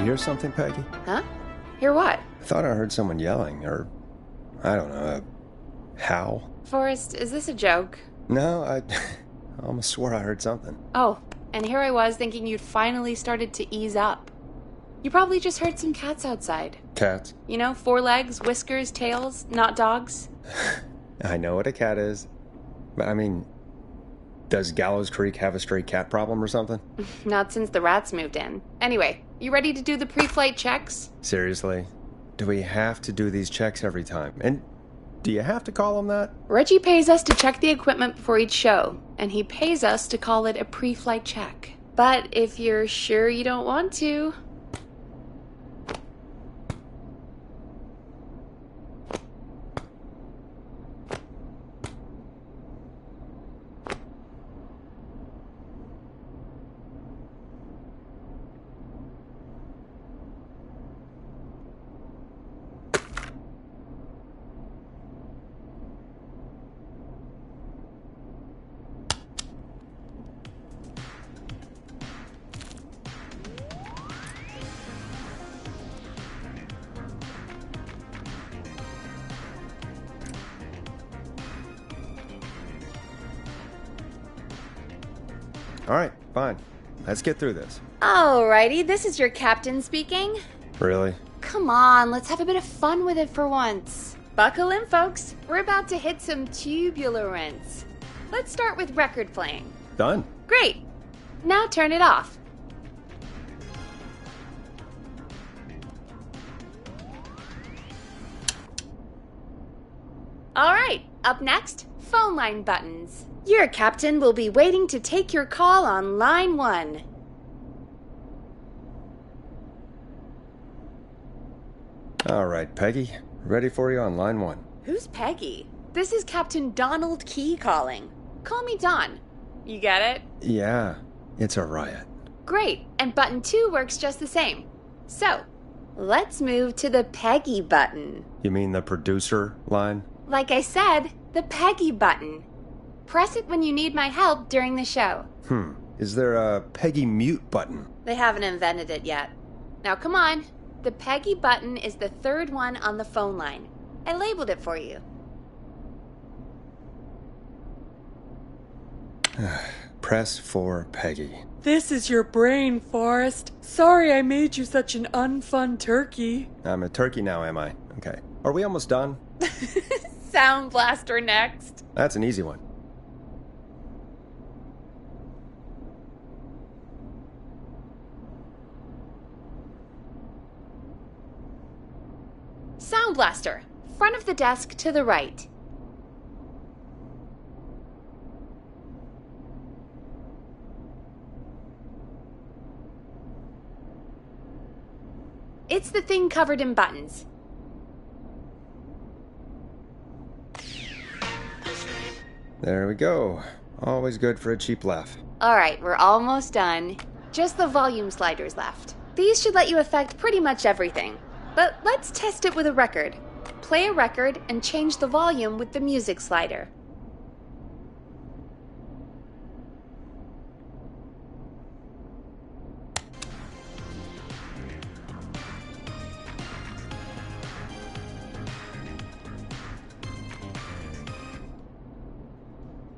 hear something, Peggy? Huh? Hear what? I thought I heard someone yelling, or, I don't know, a howl. Forrest, is this a joke? No, I almost swore I heard something. Oh, and here I was thinking you'd finally started to ease up. You probably just heard some cats outside. Cats? You know, 4 legs, whiskers, tails, not dogs. I know what a cat is. But I mean, does Gallows Creek have a stray cat problem or something? Not since the rats moved in. Anyway, you ready to do the pre-flight checks? Seriously? Do we have to do these checks every time? And do you have to call them that? Reggie pays us to check the equipment before each show, and he pays us to call it a pre-flight check. But if you're sure you don't want to... All right, fine. Let's get through this. Alrighty, this is your captain speaking. Really? Come on, let's have a bit of fun with it for once. Buckle in, folks. We're about to hit some turbulence. Let's start with record playing. Done. Great. Now turn it off. Alright, up next, phone line buttons. Your captain will be waiting to take your call on line 1. All right, Peggy. Ready for you on line 1. Who's Peggy? This is Captain Donald Key calling. Call me Don. You get it? Yeah, it's a riot. Great, and button 2 works just the same. So, let's move to the Peggy button. You mean the producer line? Like I said, the Peggy button. Press it when you need my help during the show. Is there a Peggy mute button? They haven't invented it yet. Now come on. The Peggy button is the 3rd one on the phone line. I labeled it for you. Press for Peggy. This is your brain, Forrest. Sorry I made you such an unfun turkey. I'm a turkey now, am I? Okay. Are we almost done? Sound blaster next. That's an easy one. Sound blaster. Front of the desk to the right. It's the thing covered in buttons. There we go. Always good for a cheap laugh. Alright, we're almost done. Just the volume sliders left. These should let you affect pretty much everything. But let's test it with a record. Play a record and change the volume with the music slider.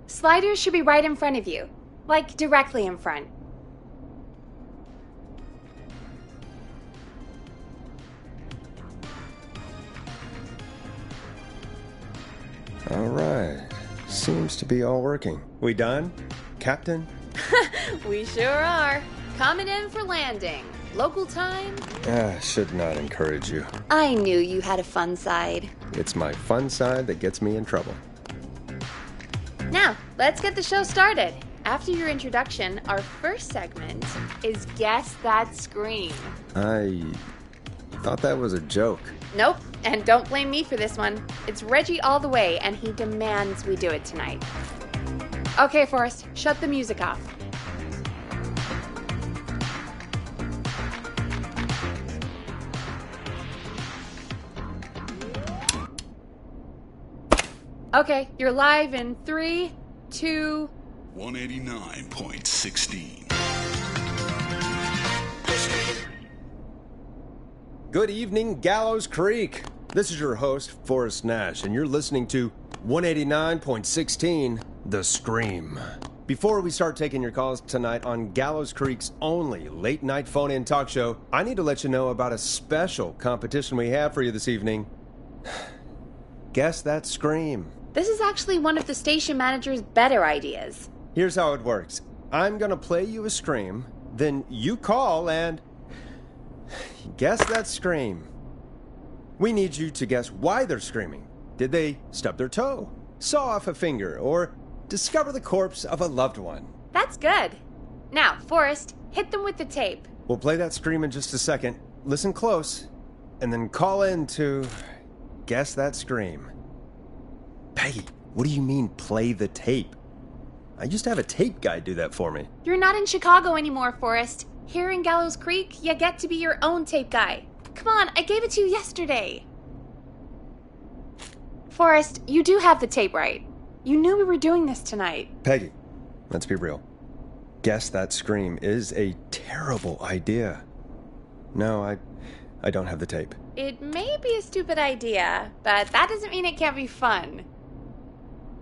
Sliders should be right in front of you, like directly in front. All right. Seems to be all working. We done, Captain? We sure are. Coming in for landing. Local time? Should not encourage you. I knew you had a fun side. It's my fun side that gets me in trouble. Now, let's get the show started. After your introduction, our first segment is Guess That Scream. I thought that was a joke. Nope, and don't blame me for this one. It's Reggie all the way, and he demands we do it tonight. Okay, Forrest, shut the music off. Okay, you're live in 3, 2... 189.16. Good evening, Gallows Creek. This is your host, Forrest Nash, and you're listening to 189.16, The Scream. Before we start taking your calls tonight on Gallows Creek's only late-night phone-in talk show, I need to let you know about a special competition we have for you this evening. Guess that scream. This is actually one of the station manager's better ideas. Here's how it works. I'm gonna play you a scream, then you call and guess that scream. We need you to guess why they're screaming. Did they stub their toe, saw off a finger, or discover the corpse of a loved one? That's good. Now, Forrest, hit them with the tape. We'll play that scream in just a second. Listen close, and then call in to guess that scream. Peggy, what do you mean, play the tape? I used to have a tape guy do that for me. You're not in Chicago anymore, Forrest. Here in Gallows Creek, you get to be your own tape guy. Come on, I gave it to you yesterday. Forrest, you do have the tape right. You knew we were doing this tonight. Peggy, let's be real. Guess that scream is a terrible idea. No, I don't have the tape. It may be a stupid idea, but that doesn't mean it can't be fun.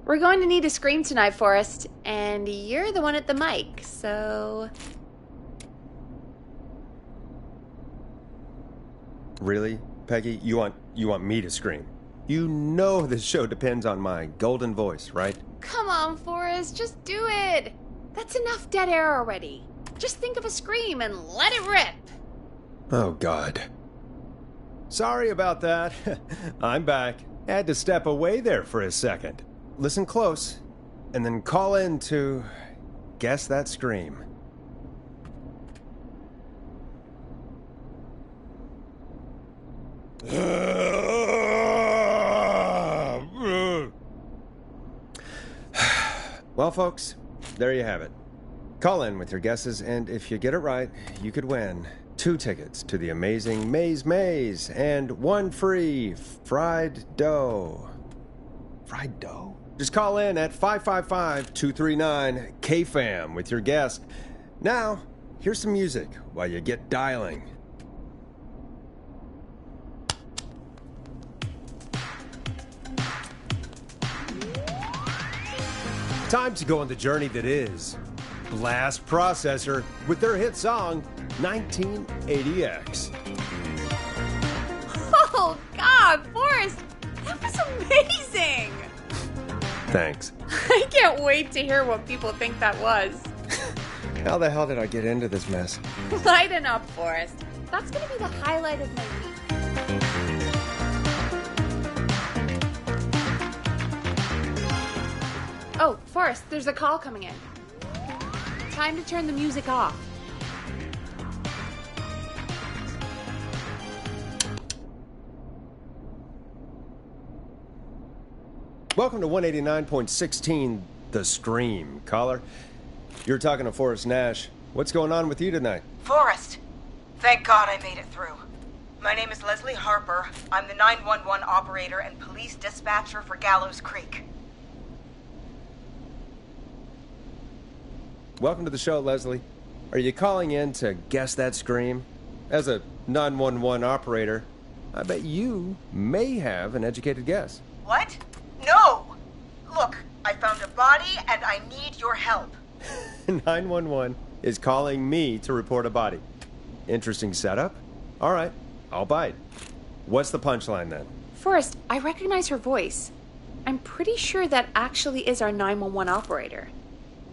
We're going to need a scream tonight, Forrest, and you're the one at the mic, so... Really, Peggy? You want me to scream? You know this show depends on my golden voice, right? Come on, Forrest, just do it. That's enough dead air already. Just think of a scream and let it rip. Oh, God. Sorry about that. I'm back. Had to step away there for a second. Listen close, and then call in to guess that scream. Well, folks, there you have it. Call in with your guesses, and if you get it right, you could win 2 tickets to the amazing Maze and 1 free fried dough. Fried dough? Just call in at 555-239-KFAM with your guess. Now, here's some music while you get dialing. Time to go on the journey that is Blast Processor with their hit song 1980X. Oh, God, Forrest, that was amazing. Thanks. I can't wait to hear what people think that was. How the hell did I get into this mess? Lighten up, Forrest. That's going to be the highlight of my week. Oh, Forrest, there's a call coming in. Time to turn the music off. Welcome to 189.16, The Scream. Caller, you're talking to Forrest Nash. What's going on with you tonight? Forrest, thank God I made it through. My name is Leslie Harper. I'm the 911 operator and police dispatcher for Gallows Creek. Welcome to the show, Leslie. Are you calling in to guess that scream? As a 911 operator, I bet you may have an educated guess. What? No! Look, I found a body and I need your help. 911 is calling me to report a body. Interesting setup. All right, I'll bite. What's the punchline then? Forrest, I recognize her voice. I'm pretty sure that actually is our 911 operator.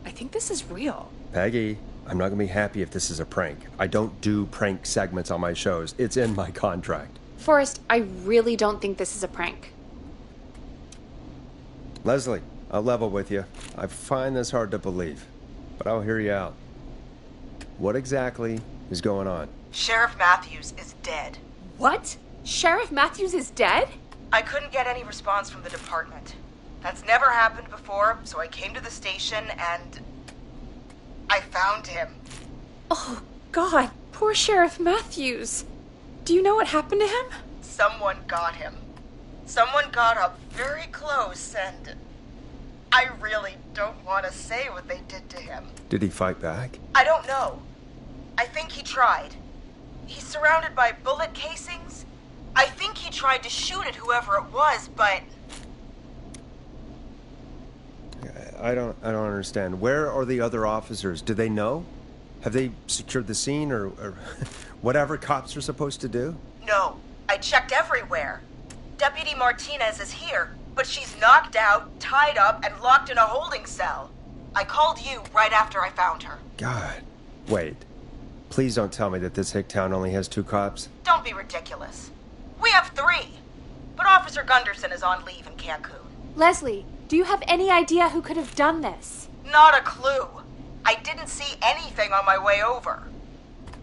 I think this is real. Peggy, I'm not going to be happy if this is a prank. I don't do prank segments on my shows. It's in my contract. Forrest, I really don't think this is a prank. Leslie, I'll level with you. I find this hard to believe, but I'll hear you out. What exactly is going on? Sheriff Matthews is dead. What? Sheriff Matthews is dead? I couldn't get any response from the department. That's never happened before, so I came to the station and I found him. Oh, God, poor Sheriff Matthews. Do you know what happened to him? Someone got him. Someone got up very close and I really don't want to say what they did to him. Did he fight back? I don't know. I think he tried. He's surrounded by bullet casings. I think he tried to shoot at whoever it was, but... I don't understand. Where are the other officers? Do they know? Have they secured the scene or whatever cops are supposed to do? No, I checked everywhere. Deputy Martinez is here, but she's knocked out, tied up, and locked in a holding cell. I called you right after I found her. God. Wait. Please don't tell me that this hick town only has 2 cops. Don't be ridiculous. We have 3. But Officer Gunderson is on leave in Cancun. Leslie, do you have any idea who could have done this? Not a clue. I didn't see anything on my way over.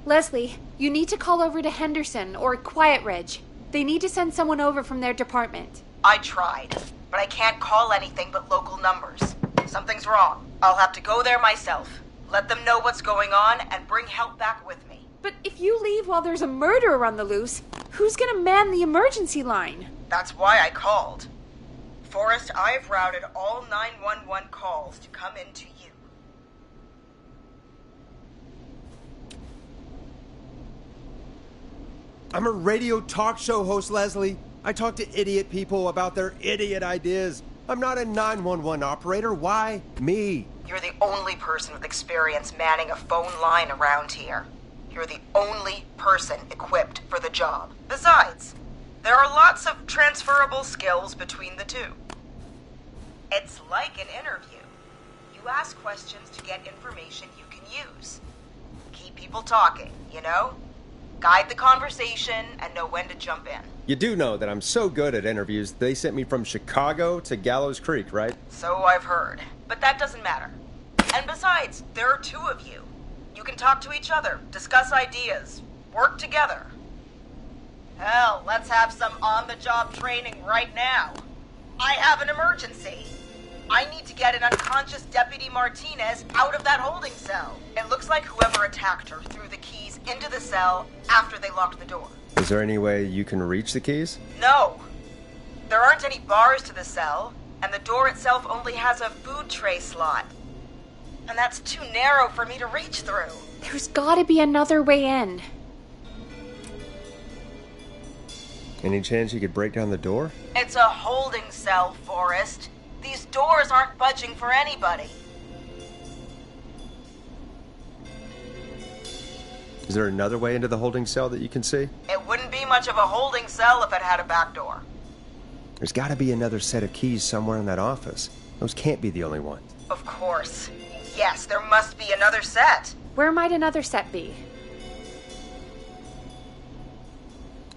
Leslie, you need to call over to Henderson or Quiet Ridge. They need to send someone over from their department. I tried, but I can't call anything but local numbers. Something's wrong. I'll have to go there myself. Let them know what's going on and bring help back with me. But if you leave while there's a murderer on the loose, who's gonna man the emergency line? That's why I called. Forrest, I've routed all 911 calls to come in to you. I'm a radio talk show host, Leslie. I talk to idiot people about their idiot ideas. I'm not a 911 operator. Why me? You're the only person with experience manning a phone line around here. You're the only person equipped for the job. Besides, there are lots of transferable skills between the two. It's like an interview. You ask questions to get information you can use. Keep people talking, you know? Guide the conversation and know when to jump in. You do know that I'm so good at interviews, they sent me from Chicago to Gallows Creek, right? So I've heard. But that doesn't matter. And besides, there are 2 of you. You can talk to each other, discuss ideas, work together. Hell, let's have some on-the-job training right now. I have an emergency. I need to get an unconscious Deputy Martinez out of that holding cell. It looks like whoever attacked her threw the keys into the cell after they locked the door. Is there any way you can reach the keys? No. There aren't any bars to the cell, and the door itself only has a food tray slot. And that's too narrow for me to reach through. There's gotta be another way in. Any chance you could break down the door? It's a holding cell, Forrest. These doors aren't budging for anybody. Is there another way into the holding cell that you can see? It wouldn't be much of a holding cell if it had a back door. There's got to be another set of keys somewhere in that office. Those can't be the only ones. Of course. Yes, there must be another set. Where might another set be?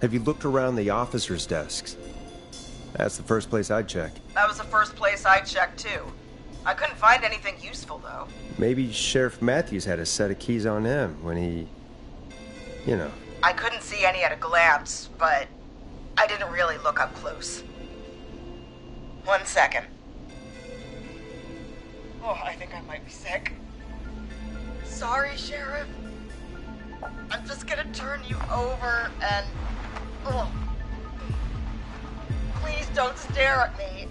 Have you looked around the officers' desks? That's the first place I'd check. That was the first place I checked, too. I couldn't find anything useful, though. Maybe Sheriff Matthews had a set of keys on him when he... you know. I couldn't see any at a glance, but I didn't really look up close. 1 second. Oh, I think I might be sick. Sorry, Sheriff. I'm just gonna turn you over and... Oh. Please don't stare at me.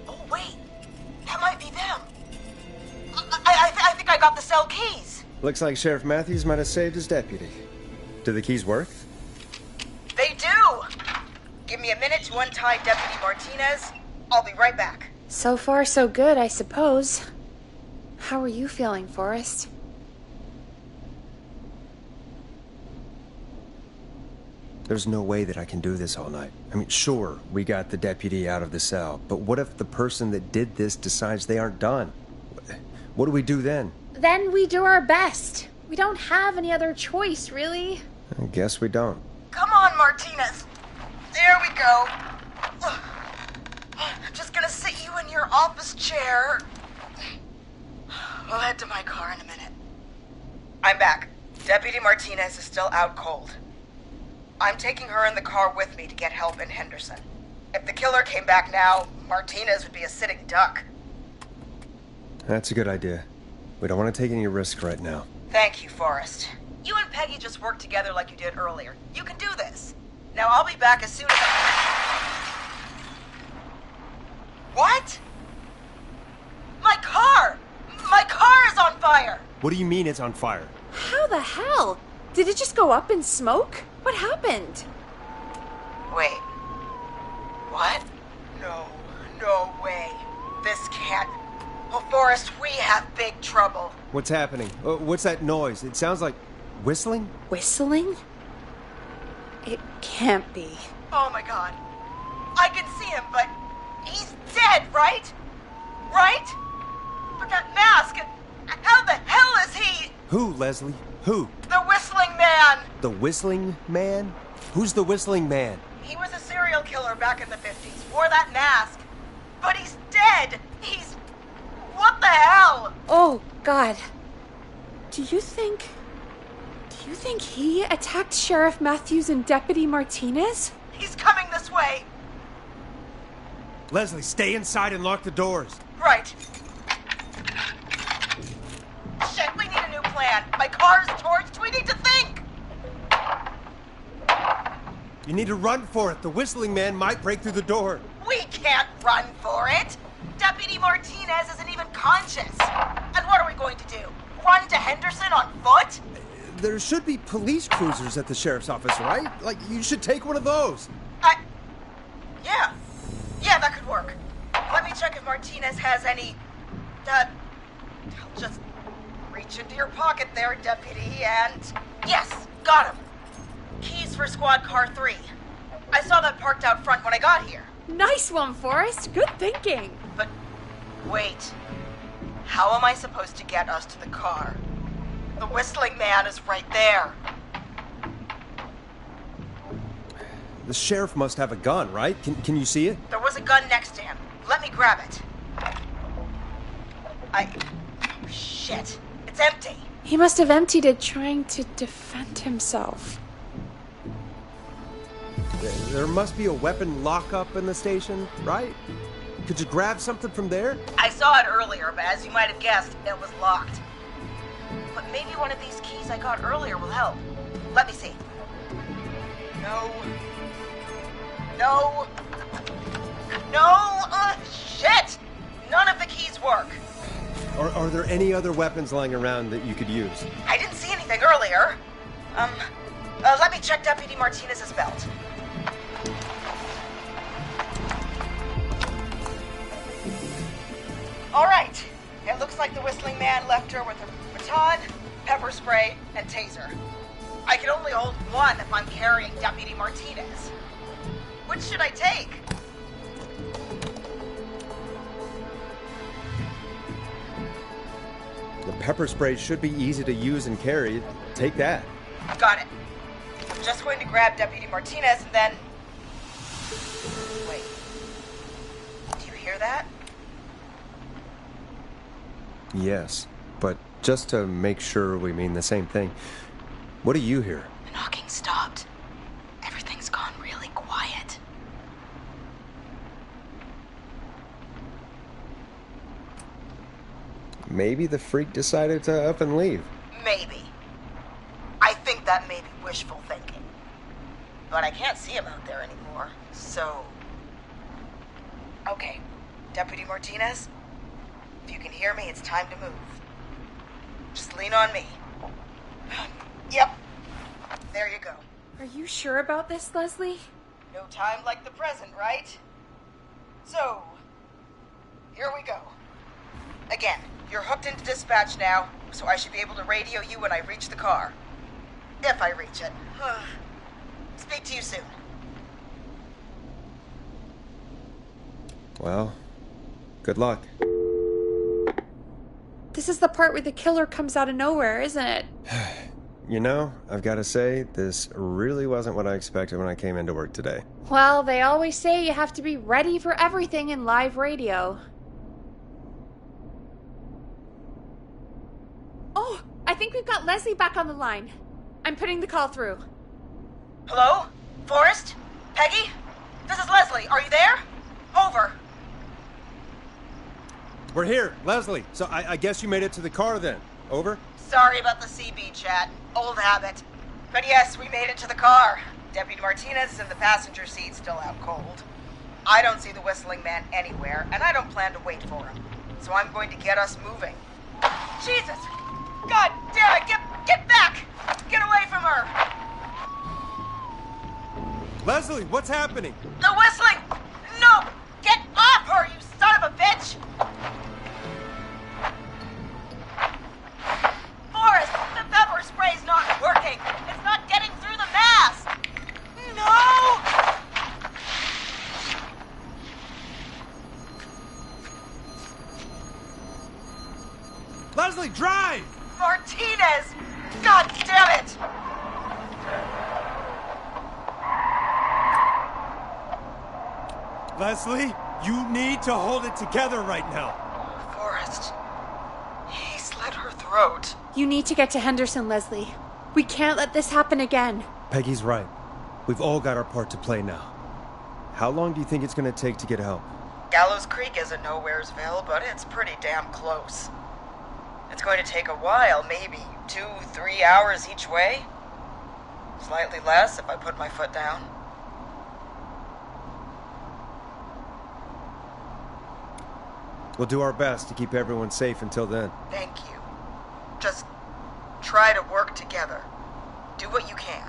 Oh, wait. That might be them. I think I got the cell keys. Looks like Sheriff Matthews might have saved his deputy. Do the keys work? They do. Give me a minute to untie Deputy Martinez. I'll be right back. So far, so good, I suppose. How are you feeling, Forrest? There's no way that I can do this all night. I mean, sure, we got the deputy out of the cell, but what if the person that did this decides they aren't done? What do we do then? Then we do our best. We don't have any other choice, really. I guess we don't. Come on, Martinez. There we go. I'm just gonna sit you in your office chair. We'll head to my car in a minute. I'm back. Deputy Martinez is still out cold. I'm taking her in the car with me to get help in Henderson. If the killer came back now, Martinez would be a sitting duck. That's a good idea. We don't want to take any risk right now. Thank you, Forrest. You and Peggy just worked together like you did earlier. You can do this. Now I'll be back as soon as What? My car! My car is on fire! What do you mean it's on fire? How the hell? Did it just go up in smoke? What happened? Wait. What? No way. This can't... Oh, Forrest, we have big trouble. What's happening? What's that noise? It sounds like whistling? Whistling? It can't be. Oh my god. I can see him, but he's dead, right? Right? But that mask, how the hell is he? Who, Leslie? Who? The Whistling Man! The Whistling Man? Who's the Whistling Man? He was a serial killer back in the 50s, wore that mask. But he's dead! He's... What the hell? Oh, God. Do you think he attacked Sheriff Matthews and Deputy Martinez? He's coming this way. Leslie, stay inside and lock the doors. Right. Shit, we need a new plan. My car is torched. We need to think. You need to run for it. The Whistling Man might break through the door. We can't run for it. Deputy Martinez isn't even conscious. And what are we going to do? Run to Henderson on foot? There should be police cruisers at the sheriff's office, right? Like, you should take one of those. Yeah, that could work. Let me check if Martinez has any... Just reach into your pocket there, Deputy, and... Yes, got him. Keys for Squad Car 3. I saw that parked out front when I got here. Nice one, Forrest. Good thinking. But, wait. How am I supposed to get us to the car? The Whistling Man is right there. The sheriff must have a gun, right? Can you see it? There was a gun next to him. Let me grab it. Oh, shit. It's empty. He must have emptied it trying to defend himself. There must be a weapon lockup in the station, right? Could you grab something from there? I saw it earlier, but as you might have guessed, it was locked. But maybe one of these keys I got earlier will help. Let me see. No. Shit! None of the keys work. Are there any other weapons lying around that you could use? I didn't see anything earlier. Let me check Deputy Martinez's belt. All right. It looks like the Whistling Man left her with a baton, pepper spray, and taser. I can only hold one if I'm carrying Deputy Martinez. Which should I take? The pepper spray should be easy to use and carry. Take that. Got it. I'm just going to grab Deputy Martinez and then... Wait. Do you hear that? Yes, but just to make sure we mean the same thing, what do you hear? The knocking stopped. Everything's gone really quiet. Maybe the freak decided to up and leave. Maybe. I think that may be wishful thinking. But I can't see him out there anymore, so... Okay, Deputy Martinez, if you can hear me, it's time to move. Just lean on me. Yep. There you go. Are you sure about this, Leslie? No time like the present, right? So, here we go. Again, you're hooked into dispatch now, so I should be able to radio you when I reach the car. If I reach it. Speak to you soon. Well, good luck. This is the part where the killer comes out of nowhere, isn't it? You know, I've got to say, this really wasn't what I expected when I came into work today. Well, they always say you have to be ready for everything in live radio. Oh, I think we've got Leslie back on the line. I'm putting the call through. Hello? Forrest? Peggy? This is Leslie. Are you there? Over. We're here, Leslie. So I guess you made it to the car then. Over? Sorry about the CB chat. Old habit. But yes, we made it to the car. Deputy Martinez is in the passenger seat, still out cold. I don't see the Whistling Man anywhere, and I don't plan to wait for him. So I'm going to get us moving. Jesus! God damn it! Get back! Get away from her! Leslie, what's happening? The whistling! No! Get off her, you son of a bitch! Forrest, the pepper spray's not working! It's not getting through the mask! No! Leslie, drive! Martinez! God damn it! Leslie, you need to hold it together right now. Forrest. He slit her throat. You need to get to Henderson, Leslie. We can't let this happen again. Peggy's right. We've all got our part to play now. How long do you think it's going to take to get help? Gallows Creek isn't Nowheresville, but it's pretty damn close. It's going to take a while, maybe 2-3 hours each way. Slightly less if I put my foot down. We'll do our best to keep everyone safe until then. Thank you. Just try to work together. Do what you can.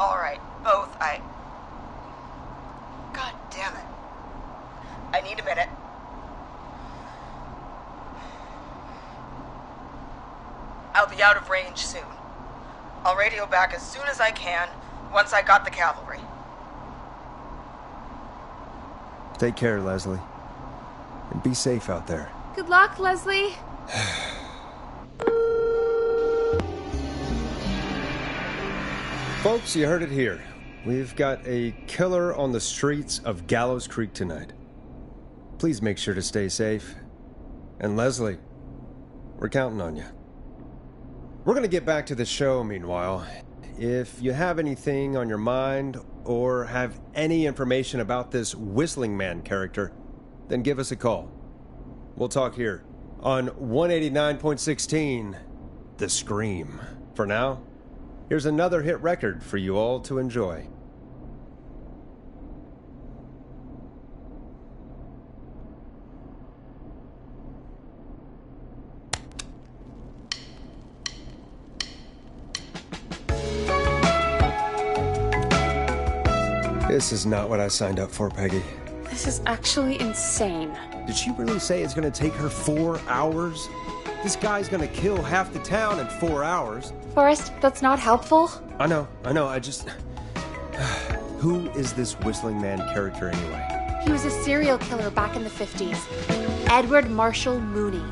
All right, both. God damn it. I need a minute. I'll be out of range soon. I'll radio back as soon as I can, once I got the cavalry. Take care, Leslie. And be safe out there. Good luck, Leslie. Folks, you heard it here. We've got a killer on the streets of Gallows Creek tonight. Please make sure to stay safe. And Leslie, we're counting on you. We're going to get back to the show meanwhile. If you have anything on your mind or have any information about this Whistling Man character, then give us a call. We'll talk here on 189.16, The Scream. For now, here's another hit record for you all to enjoy. This is not what I signed up for, Peggy. This is actually insane. Did she really say it's going to take her 4 hours? This guy's going to kill half the town in 4 hours. Forrest, that's not helpful. I know, I just... Who is this Whistling Man character anyway? He was a serial killer back in the 50s. Edward Marshall Mooney.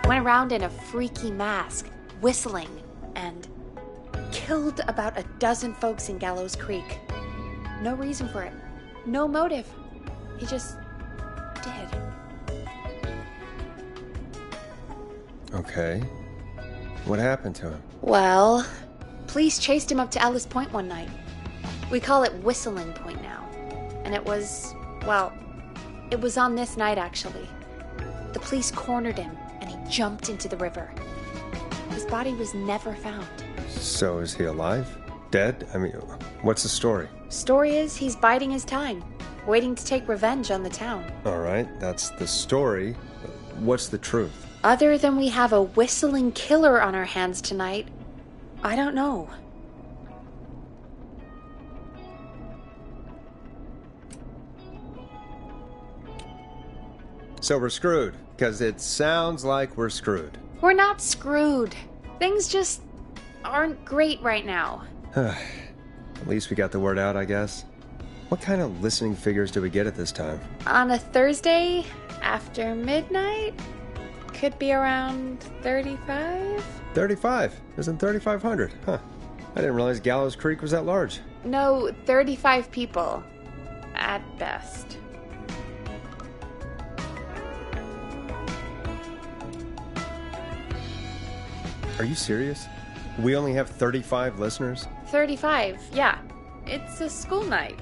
Went around in a freaky mask, whistling, and killed about a dozen folks in Gallows Creek. No reason for it. No motive. He just did. Okay. What happened to him? Well, police chased him up to Ellis Point one night. We call it Whistling Point now. And it was on this night actually. The police cornered him and he jumped into the river. His body was never found. So is he alive? Dead? I mean, what's the story? Story is he's biding his time, waiting to take revenge on the town. All right, that's the story. What's the truth? Other than we have a whistling killer on our hands tonight, I don't know. So we're screwed, because it sounds like we're screwed. We're not screwed. Things just aren't great right now. At least we got the word out, I guess. What kind of listening figures do we get at this time? On a Thursday after midnight, could be around 35? 35? Isn't 3,500? Huh. I didn't realize Gallows Creek was that large. No, 35 people. At best. Are you serious? We only have 35 listeners? 35, yeah. It's a school night.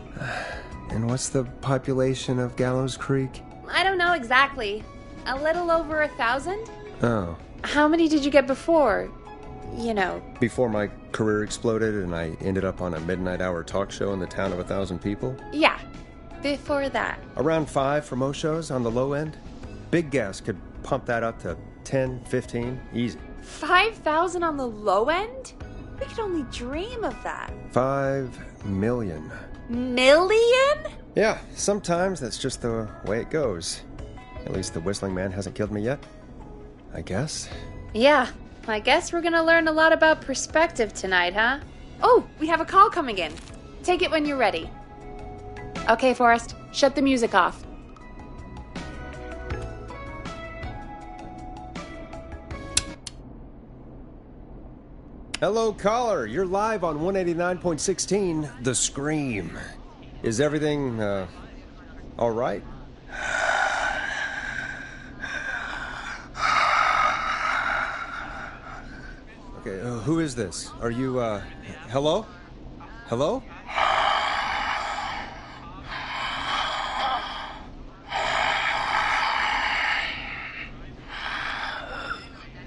And what's the population of Gallows Creek? I don't know exactly. A little over 1,000? Oh. How many did you get before? You know. Before my career exploded and I ended up on a midnight hour talk show in the town of 1,000 people? Yeah, before that. Around 5 for most shows on the low end. Big Gas could pump that up to 10, 15, easy. 5,000 on the low end? We could only dream of that. 5 million. Million? Yeah, sometimes that's just the way it goes. At least the Whistling Man hasn't killed me yet. I guess. Yeah, I guess we're gonna learn a lot about perspective tonight, huh? Oh, we have a call coming in. Take it when you're ready. Okay, Forrest, shut the music off. Hello, caller. You're live on 189.16, The Scream. Is everything, all right? Okay, who is this? Are you, hello? Hello?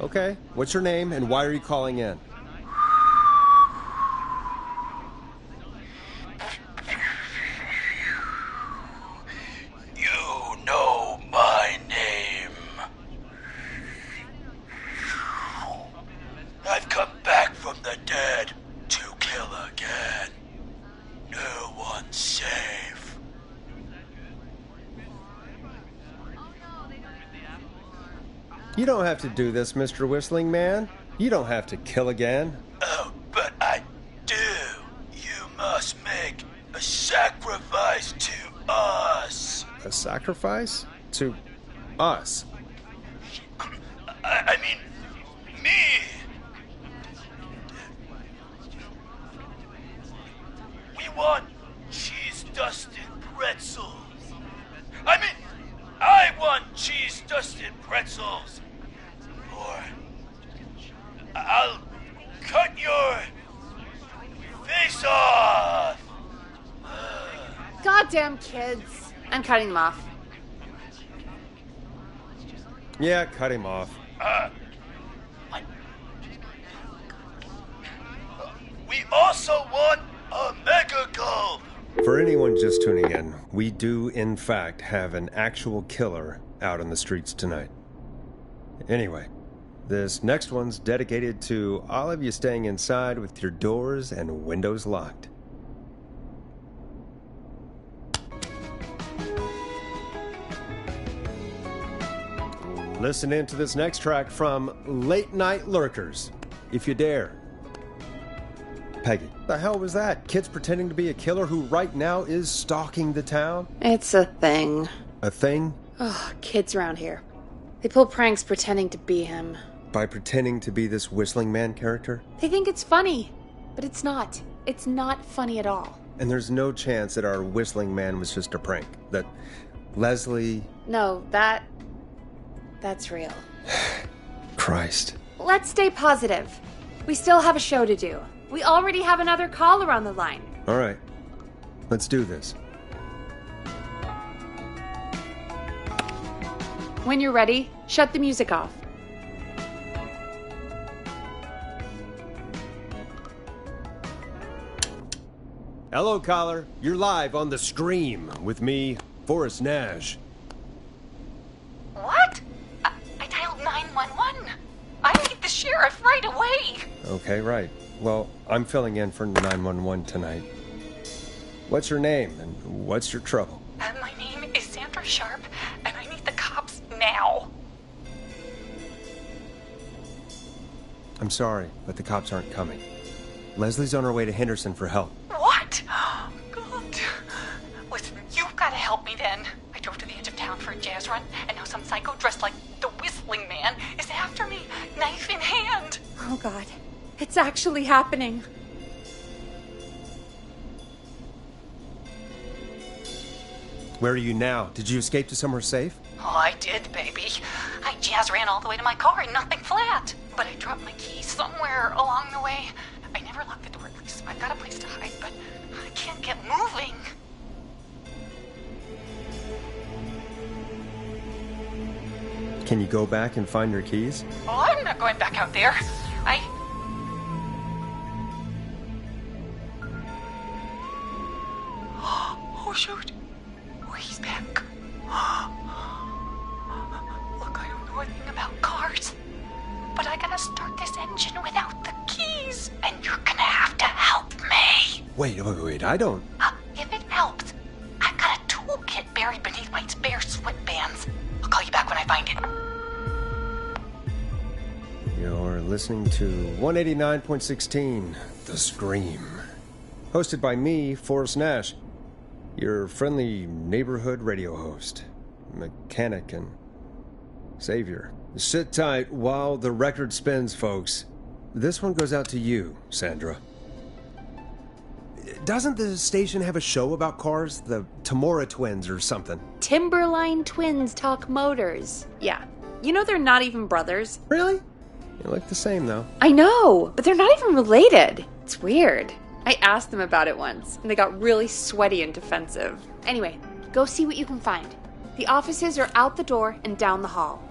Okay, what's your name and why are you calling in? You know my name. I've come back from the dead to kill again. No one's safe. You don't have to do this, Mr. Whistling Man. You don't have to kill again. Oh, but I do. You must make a sacrifice to us. A sacrifice? To us? I mean, me. We want cheese-dusted pretzels. I want cheese-dusted pretzels. Or I'll cut your face off. Goddamn kids. I'm cutting them off. Yeah, cut him off. What? We also want a mega gulp. For anyone just tuning in, we do, in fact, have an actual killer out on the streets tonight. Anyway, this next one's dedicated to all of you staying inside with your doors and windows locked. Listen in to this next track from Late Night Lurkers, if you dare. Peggy, the hell was that? Kids pretending to be a killer who right now is stalking the town? It's a thing. A thing? Oh, kids around here. They pull pranks pretending to be him. By pretending to be this Whistling Man character? They think it's funny, but it's not. It's not funny at all. And there's no chance that our Whistling Man was just a prank. That Leslie... No, that's real. Christ. Let's stay positive. We still have a show to do. We already have another caller on the line. All right. Let's do this. When you're ready, shut the music off. Hello, caller. You're live on The Scream with me, Forrest Nash. What? I dialed 911. I need the sheriff right away. Okay, right. Well, I'm filling in for 911 tonight. What's your name and what's your trouble? My name is Sandra Sharp, and I need the cops now. I'm sorry, but the cops aren't coming. Leslie's on her way to Henderson for help. What? God. Listen, you've got to help me then. I drove to the edge of town for a jazz run, and now some psycho dressed like the Whistling Man is after me, knife in hand. Oh, God. It's actually happening. Where are you now? Did you escape to somewhere safe? Oh, I did, baby. I jazz ran all the way to my car and nothing flat. But I dropped my keys somewhere along the way. I never locked the door, at least. I've got a place to hide, but I can't get moving. Can you go back and find your keys? Oh, I'm not going back out there. Oh, shoot. Oh, he's back. Look, I don't know anything about cars. start. But I gotta start this engine without the keys, and you're gonna have to help me. Wait, I don't... If it helps, I've got a toolkit buried beneath my spare sweatbands. I'll call you back when I find it. You're listening to 189.16, The Scream. Hosted by me, Forrest Nash, your friendly neighborhood radio host, mechanic, and savior. Sit tight while the record spins, folks. This one goes out to you, Sandra. Doesn't the station have a show about cars? The Tamora twins or something? Timberline twins talk motors. Yeah. You know they're not even brothers. Really? You look the same, though. I know, but they're not even related. It's weird. I asked them about it once, and they got really sweaty and defensive. Anyway, go see what you can find. The offices are out the door and down the hall.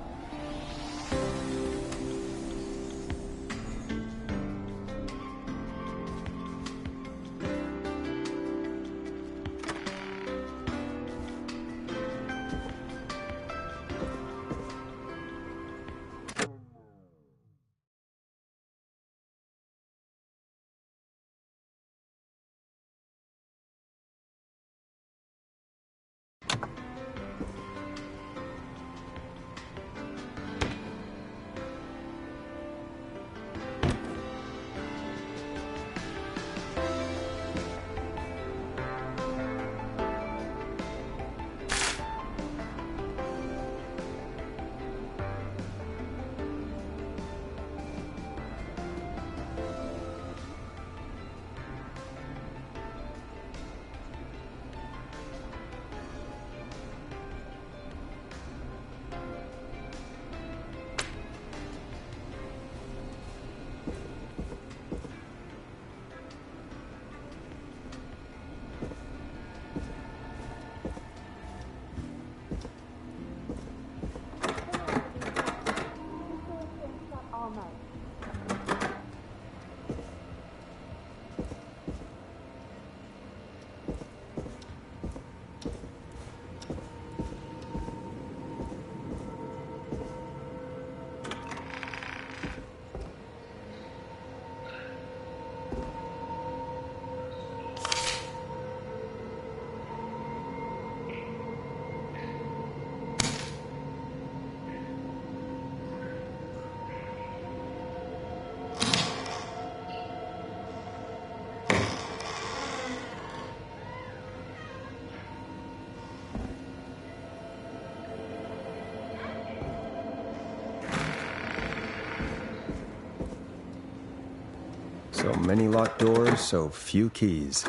So many locked doors, so few keys.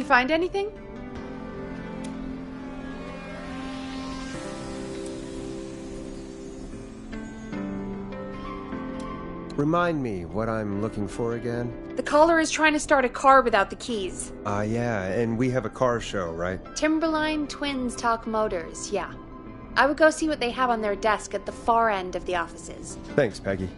You find anything? Remind me what I'm looking for again? The caller is trying to start a car without the keys. Yeah, and we have a car show, right? Timberline Twins Talk Motors, yeah. I would go see what they have on their desk at the far end of the offices. Thanks, Peggy.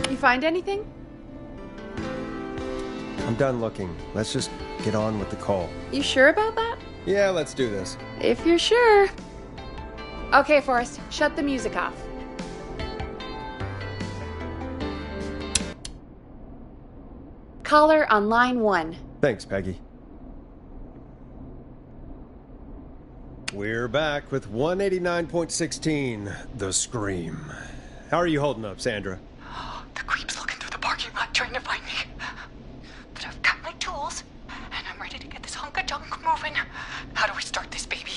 You find anything? I'm done looking. Let's just get on with the call. You sure about that? Yeah, let's do this. If you're sure. Okay, Forrest, shut the music off. Caller on line 1. Thanks, Peggy. We're back with 189.16, The Scream. How are you holding up, Sandra? The creep's looking through the parking lot trying to find me. But I've got my tools, and I'm ready to get this hunk of junk moving. How do we start this baby?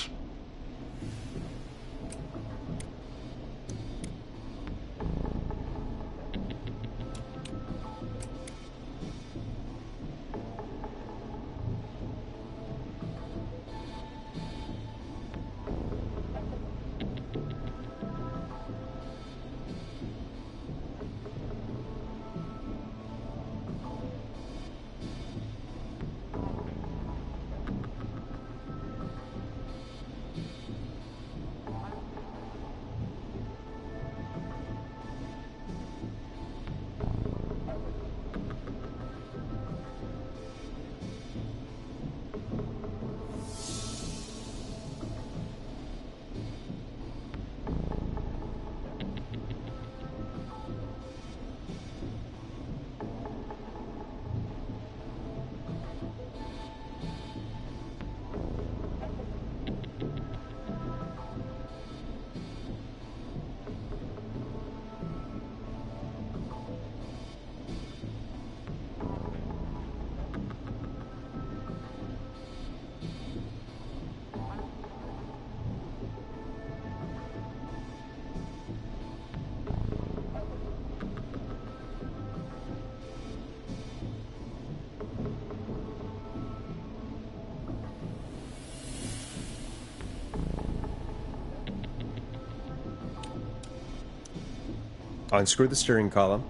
Unscrew the steering column.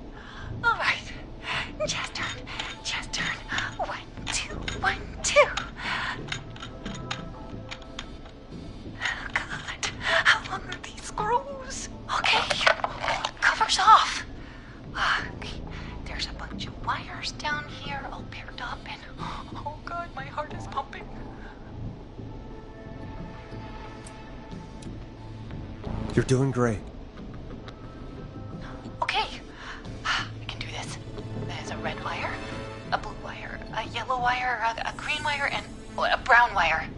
All right. Chest turn. Chest turn. 1, 2, 1, 2. Oh, God. How long are these screws? Okay. Cover's off. Okay. There's a bunch of wires down here all paired up and... Oh, God, my heart is pumping. You're doing great. Okay, I can do this. There's a red wire, a blue wire, a yellow wire, a green wire, and a brown wire.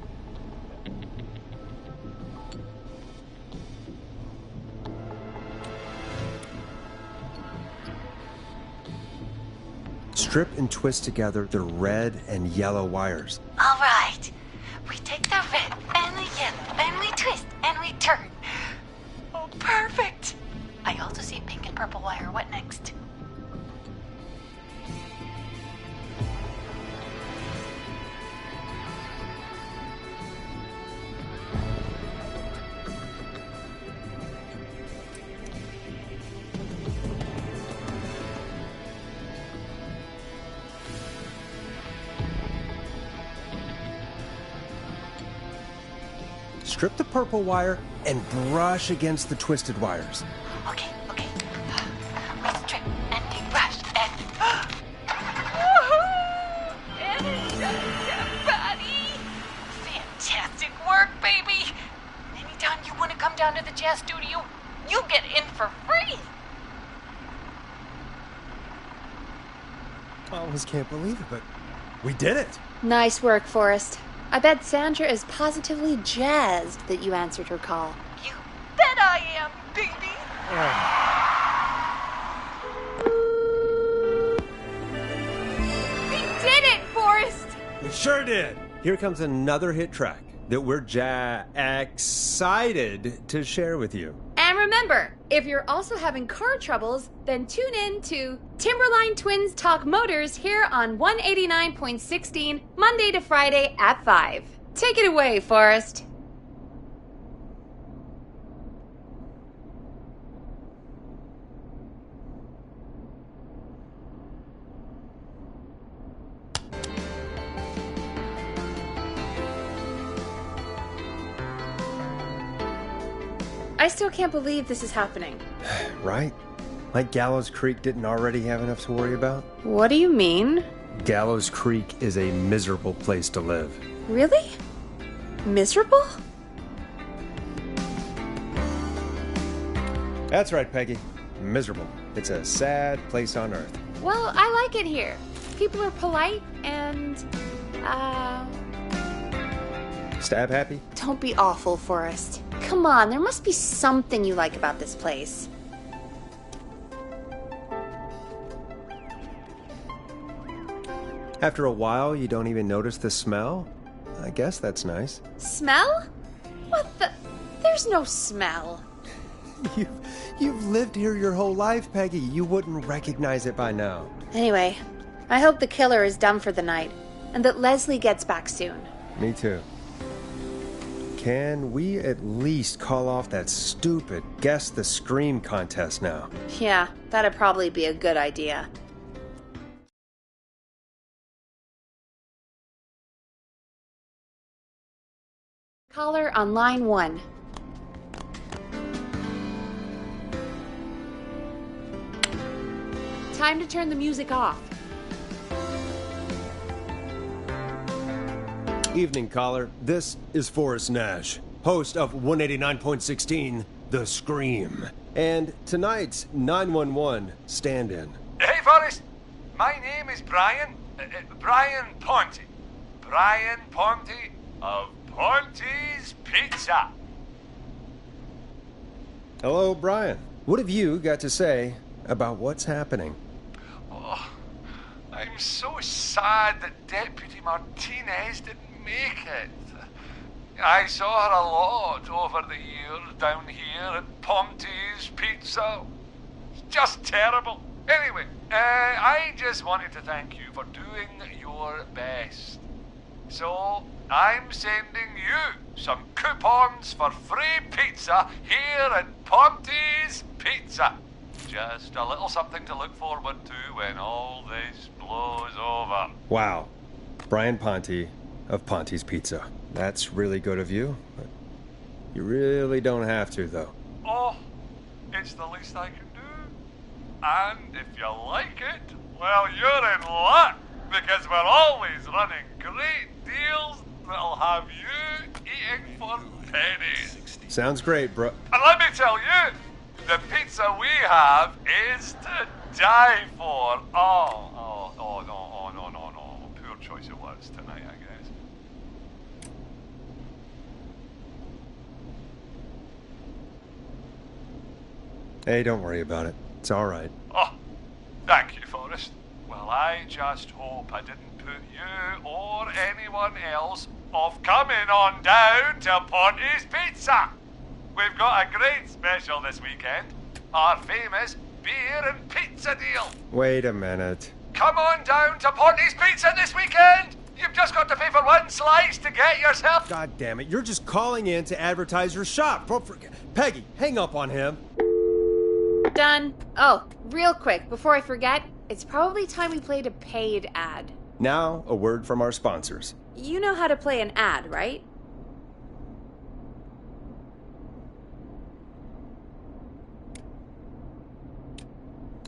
Strip and twist together the red and yellow wires. All right, we take the red and the yellow, and we twist, and we turn. Oh, perfect. I also see pink and purple wire. What next? Strip the purple wire and brush against the twisted wires. Okay. We strip and we brush and... And it's just buddy. Fantastic work, baby. Anytime you want to come down to the jazz studio, you get in for free. I almost can't believe it, but we did it. Nice work, Forrest. I bet Sandra is positively jazzed that you answered her call. You bet I am, baby. We did it, Forrest! We sure did. Here comes another hit track that we're excited to share with you. And remember, if you're also having car troubles, then tune in to Timberline Twins Talk Motors here on 189.16, Monday to Friday at 5. Take it away, Forrest. I still can't believe this is happening. Right? Like Gallows Creek didn't already have enough to worry about? What do you mean? Gallows Creek is a miserable place to live. Really? Miserable? That's right, Peggy. Miserable. It's a sad place on earth. Well, I like it here. People are polite and, Stab happy? don't be awful, Forrest. Come on, there must be something you like about this place. After a while, you don't even notice the smell? I guess that's nice. Smell? What the? There's no smell. You've lived here your whole life, Peggy. You wouldn't recognize it by now. Anyway, I hope the killer is done for the night, and that Leslie gets back soon. Me too. Can we at least call off that stupid Guess the Scream contest now? Yeah, that'd probably be a good idea. Caller on line 1. Time to turn the music off. Evening, caller. This is Forrest Nash, host of 189.16, The Scream. And tonight's 911 stand-in. Hey, Forrest. My name is Brian. Brian Ponte. Brian Ponte of Ponte's Pizza. Hello, Brian. What have you got to say about what's happening? Oh, I'm so sad that Deputy Martinez didn't make it. I saw her a lot over the years down here at Ponte's Pizza. It's just terrible. Anyway, I just wanted to thank you for doing your best. So, I'm sending you some coupons for free pizza here at Ponte's Pizza. Just a little something to look forward to when all this blows over. Wow. Brian Ponte of Ponte's Pizza. That's really good of you. But you really don't have to, though. Oh, it's the least I can do. And if you like it, well, you're in luck, because we're always running great deals that'll have you eating for pennies. Sounds great, bro. And let me tell you, the pizza we have is to die for. Oh, no. Poor choice it was tonight, I guess. Hey, don't worry about it. It's all right. Oh, thank you, Forrest. Well, I just hope I didn't put you or anyone else off coming on down to Ponte's Pizza. We've got a great special this weekend. Our famous beer and pizza deal. Wait a minute. Come on down to Ponte's Pizza this weekend. You've just got to pay for one slice to get yourself... God damn it, you're just calling in to advertise your shop. Peggy, hang up on him. Done. Oh, real quick, before I forget, it's probably time we played a paid ad. Now, a word from our sponsors. You know how to play an ad, right?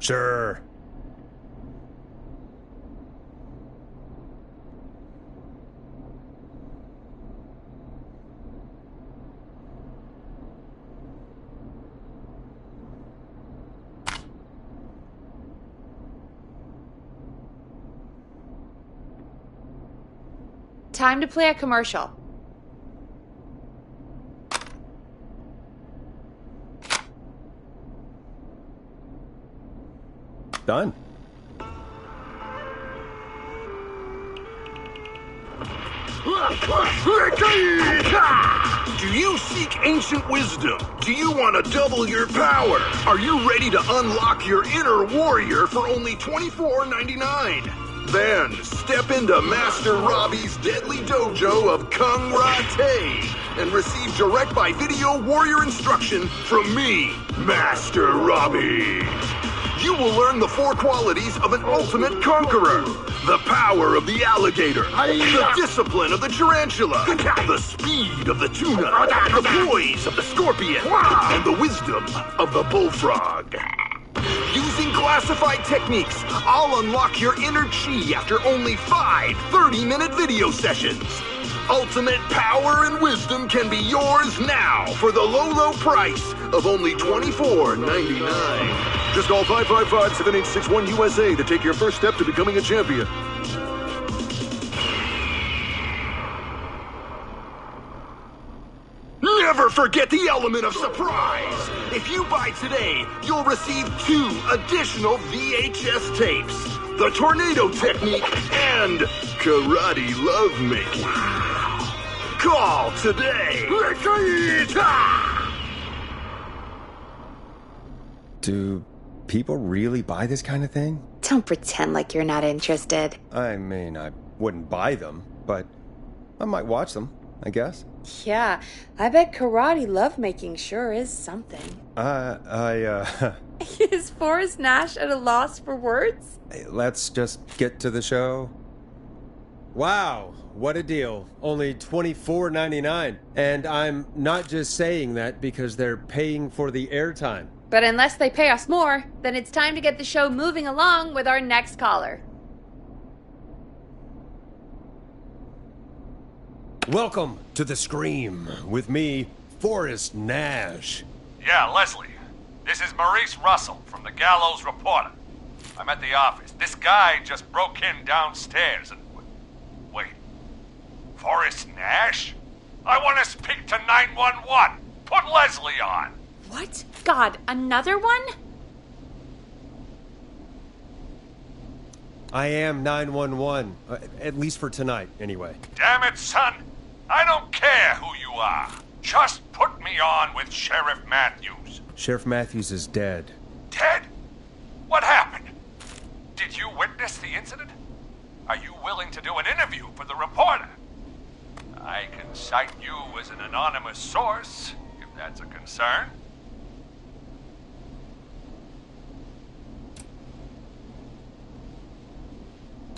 Sure. Time to play a commercial. Done. Do you seek ancient wisdom? Do you want to double your power? Are you ready to unlock your inner warrior for only $24.99? Then step into Master Robbie's deadly dojo of Kung Rate and receive direct by video warrior instruction from me, Master Robbie. You will learn the 4 qualities of an ultimate conqueror. The power of the alligator, the discipline of the tarantula, the speed of the tuna, the poise of the scorpion, and the wisdom of the bullfrog. Using classified techniques, I'll unlock your inner chi after only 5 30-minute video sessions. Ultimate power and wisdom can be yours now for the low price of only $24.99. Just call 555-7861 USA to take your first step to becoming a champion. Never forget the element of surprise! If you buy today, you'll receive 2 additional VHS tapes. The Tornado Technique and Karate Lovemaking. Call today! Do people really buy this kind of thing? Don't pretend like you're not interested. I mean, I wouldn't buy them, but I might watch them, I guess. Yeah, I bet karate lovemaking sure is something. Is Forrest Nash at a loss for words? Let's just get to the show. Wow, what a deal. Only $24.99. And I'm not just saying that because they're paying for the airtime. But unless they pay us more, then it's time to get the show moving along with our next caller. Welcome to The Scream with me, Forrest Nash. Yeah, Leslie. This is Maurice Russell from the Gallows Reporter. I'm at the office. This guy just broke in downstairs and... Wait. Forrest Nash? I want to speak to 911. Put Leslie on. What? God, another one? I am 911, at least for tonight, anyway. Damn it, son. I don't care who you are. Just put me on with Sheriff Matthews. Sheriff Matthews is dead. Dead? What happened? Did you witness the incident? Are you willing to do an interview for the reporter? I can cite you as an anonymous source, if that's a concern.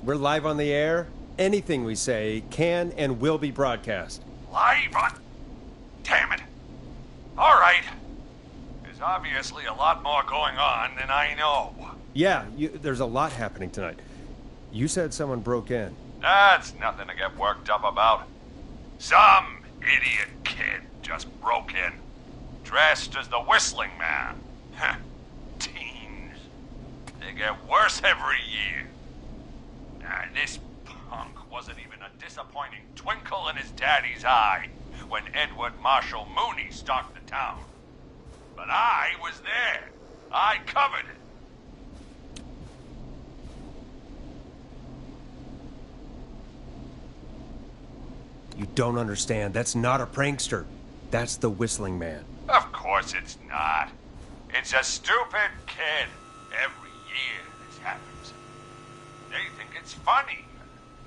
We're live on the air. Anything we say can and will be broadcast. Live on... Damn it. All right. There's obviously a lot more going on than I know. Yeah, there's a lot happening tonight. You said someone broke in. That's nothing to get worked up about. Some idiot kid just broke in, dressed as the Whistling Man. Teens. They get worse every year. This punk wasn't even a disappointing twinkle in his daddy's eye when Edward Marshall Mooney stalked the town. But I was there. I covered it. You don't understand. That's not a prankster. That's the Whistling Man. Of course it's not. It's a stupid kid. Every year this happens. They think it's funny.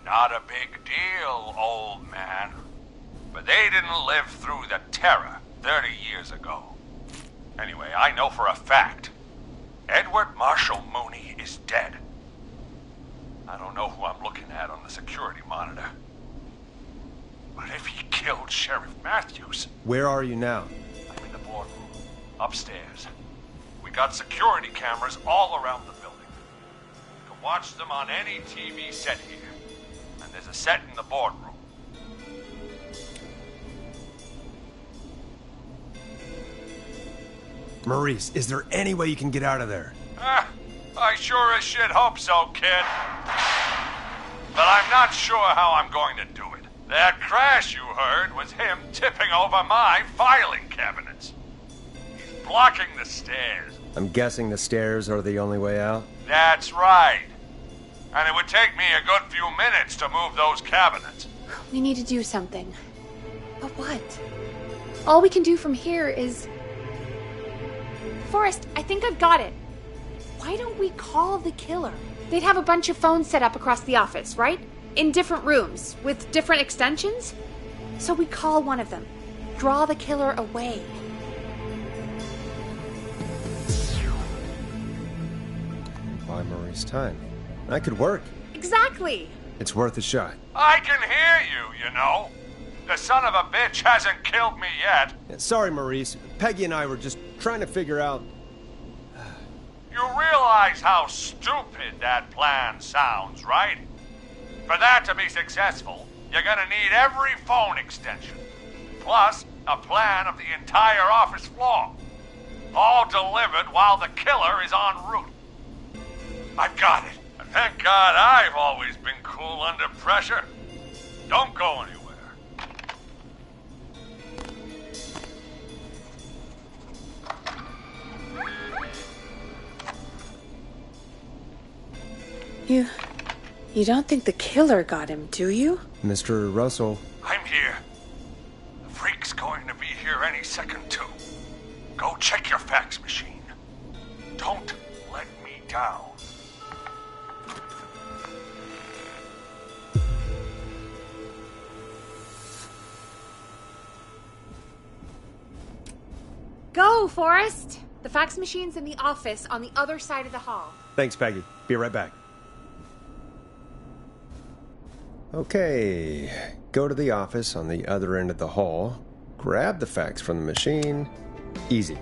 Not a big deal, old man. But they didn't live through the terror 30 years ago. Anyway, I know for a fact Edward Marshall Mooney is dead. I don't know who I'm looking at on the security monitor. But if he killed Sheriff Matthews... Where are you now? I'm in the boardroom, upstairs. We got security cameras all around the building. You can watch them on any TV set here. And there's a set in the boardroom. Maurice, is there any way you can get out of there? I sure as shit hope so, kid. But I'm not sure how I'm going to do it. That crash you heard was him tipping over my filing cabinets. He's blocking the stairs. I'm guessing the stairs are the only way out? That's right. And it would take me a good few minutes to move those cabinets. We need to do something. But what? All we can do from here is... Forrest, I think I've got it. Why don't we call the killer? They'd have a bunch of phones set up across the office, right? In different rooms, with different extensions? So we call one of them. Draw the killer away. Buy Maurice time. That could work. Exactly! It's worth a shot. I can hear you, you know. The son of a bitch hasn't killed me yet. Sorry, Maurice. Peggy and I were just trying to figure out... You realize how stupid that plan sounds, right? For that to be successful, you're gonna need every phone extension. Plus, a plan of the entire office floor. All delivered while the killer is en route. I've got it. And thank God I've always been cool under pressure. Don't go anywhere. You don't think the killer got him, do you? Mr. Russell. I'm here. The freak's going to be here any second, too. Go check your fax machine. Don't let me down. Go, Forrest! The fax machine's in the office on the other side of the hall. Thanks, Peggy. Be right back. Okay, go to the office on the other end of the hall, grab the fax from the machine. Easy.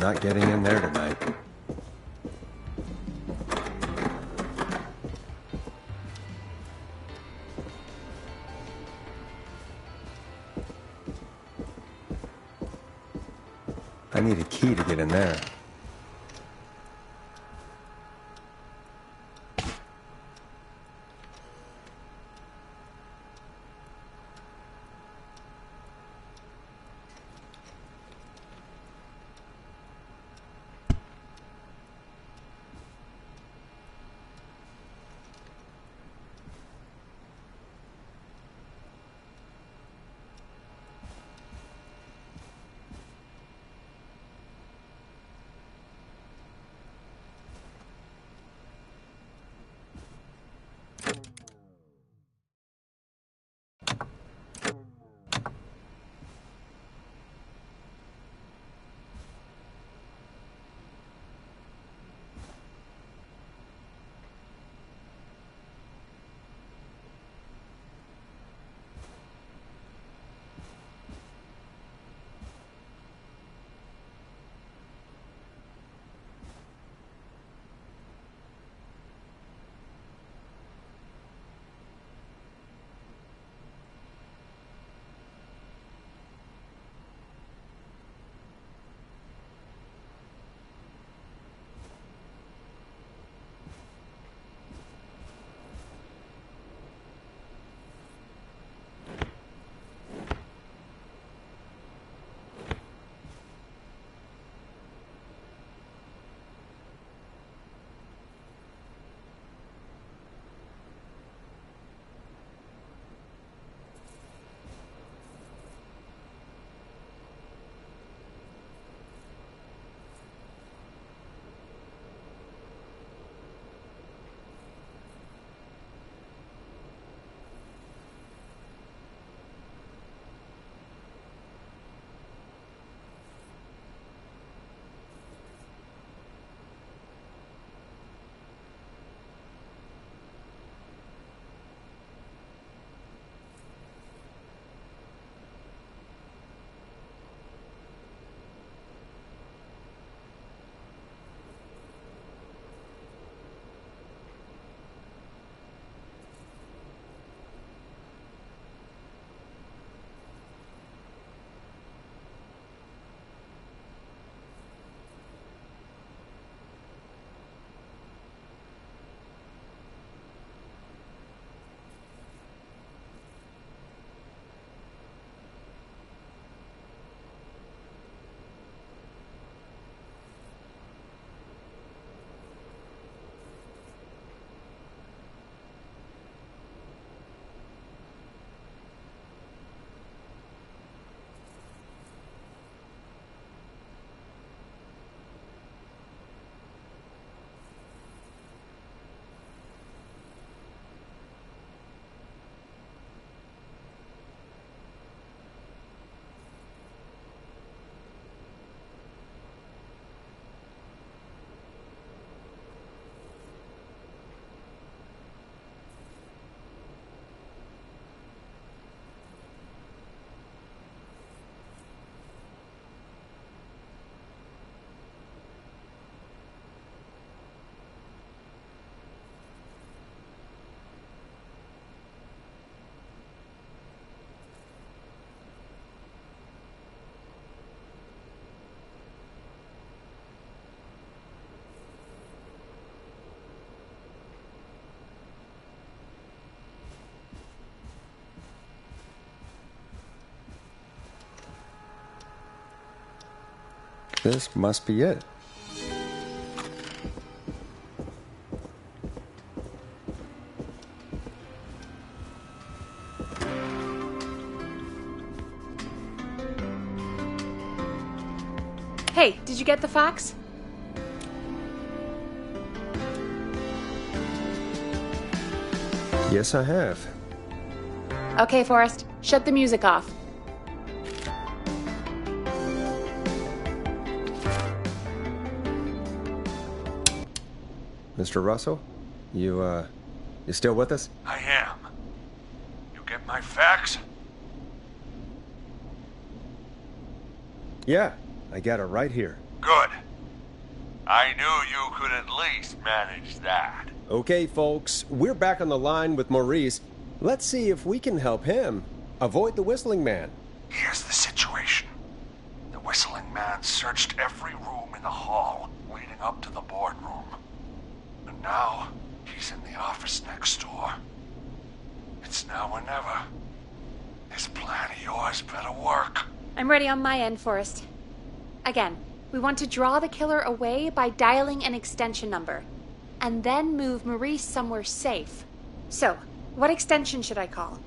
not getting in there tonight. I need a key to get in there. This must be it. Hey, did you get the fax? Yes, I have. Okay, Forrest, shut the music off. Mr. Russell, you still with us? I am. You get my fax? Yeah, I got it right here. Good. I knew you could at least manage that. Okay, folks, we're back on the line with Maurice. Let's see if we can help him avoid the Whistling Man. Here's the situation. The Whistling Man searched every room in the hall leading up to the boardroom. And now, he's in the office next door. It's now or never. This plan of yours better work. I'm ready on my end, Forrest. Again, we want to draw the killer away by dialing an extension number, and then move Maurice somewhere safe. So, what extension should I call?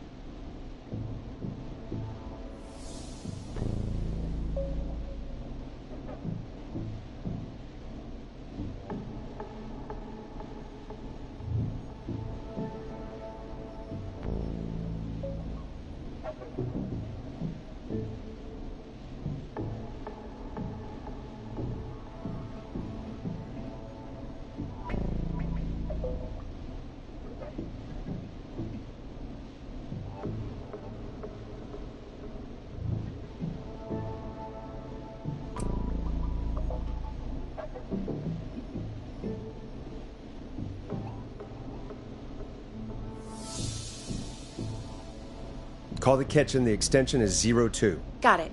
Call the kitchen. The extension is 02. Got it.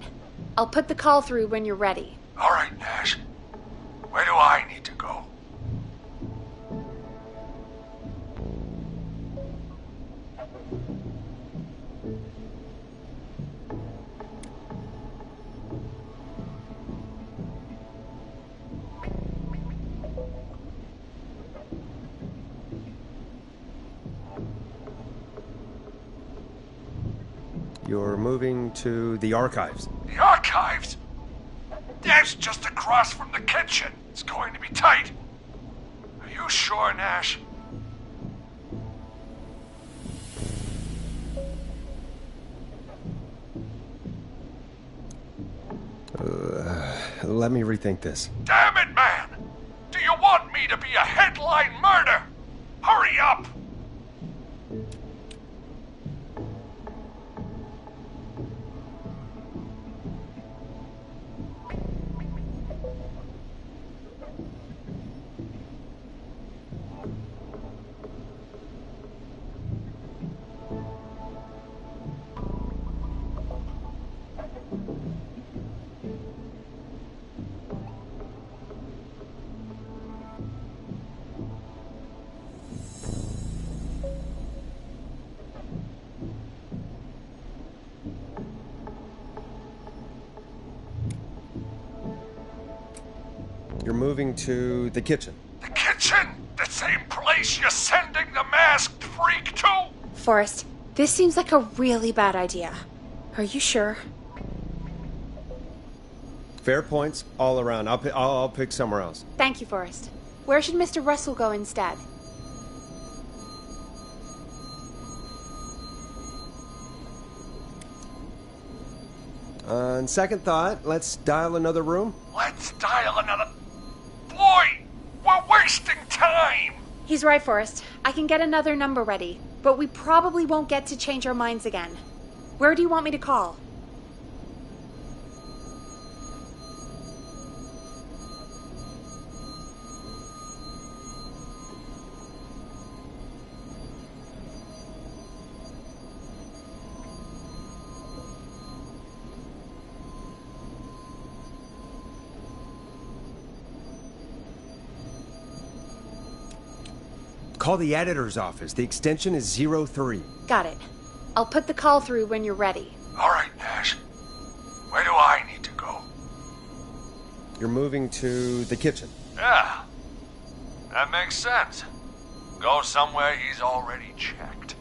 I'll put the call through when you're ready. All right, Nash. Where do I need to go? You're moving to the archives. The archives? That's just across from the kitchen. It's going to be tight. Are you sure, Nash? Let me rethink this. Damn it, man! Do you want me to be a headline murder? Hurry up! You're moving to the kitchen. The kitchen? The same place you're sending the masked freak to? Forrest, this seems like a really bad idea. Are you sure? Fair points all around. I'll pick somewhere else. Thank you, Forrest. Where should Mr. Russell go instead? On second thought, let's dial another room. Let's dial another... Boy! We're wasting time! He's right, Forrest. I can get another number ready, but we probably won't get to change our minds again. Where do you want me to call? Call the editor's office. The extension is 03. Got it. I'll put the call through when you're ready. All right, Nash. Where do I need to go? You're moving to the kitchen. Yeah. That makes sense. Go somewhere he's already checked.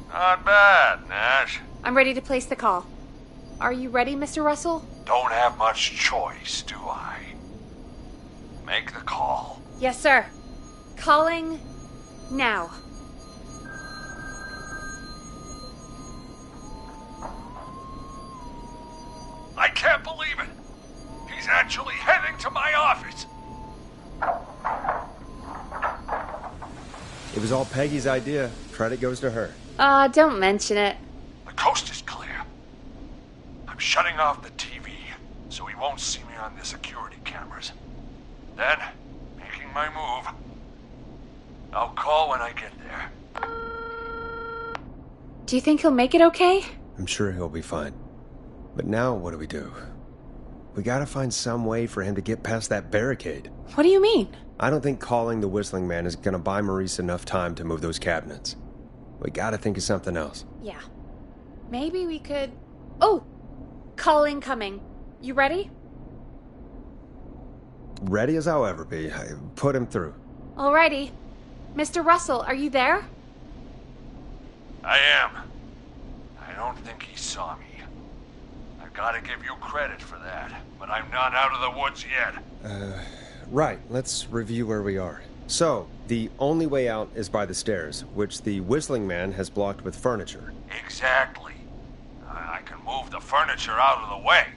Not bad, Nash. I'm ready to place the call. Are you ready, Mr. Russell? Don't have much choice, do I? Make the call. Yes, sir. Calling now. I can't believe it. He's actually heading to my office. It was all Peggy's idea. Credit goes to her. Don't mention it. The coast is clear. I'm shutting off the TV so he won't see me on the security cameras. Then, making my move. I'll call when I get there. Do you think he'll make it okay? I'm sure he'll be fine. But now what do? We gotta find some way for him to get past that barricade. What do you mean? I don't think calling the Whistling Man is gonna buy Maurice enough time to move those cabinets. We gotta think of something else. Yeah. Maybe we could... Oh! Call incoming. You ready? Ready as I'll ever be. Put him through. Alrighty. Mr. Russell, are you there? I am. I don't think he saw me. I've gotta give you credit for that, but I'm not out of the woods yet. Right. Let's review where we are. So, the only way out is by the stairs, which the Whistling Man has blocked with furniture. Exactly. I can move the furniture out of the way,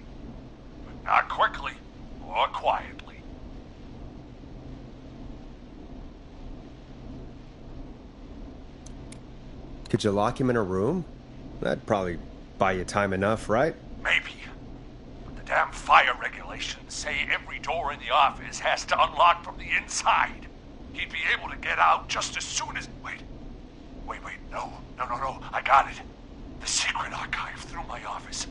but not quickly or quietly. Could you lock him in a room? That'd probably buy you time enough, right? Maybe. But the damn fire regulations say every door in the office has to unlock from the inside. He'd be able to get out just as soon as... Wait, no. I got it. The secret archive through my office,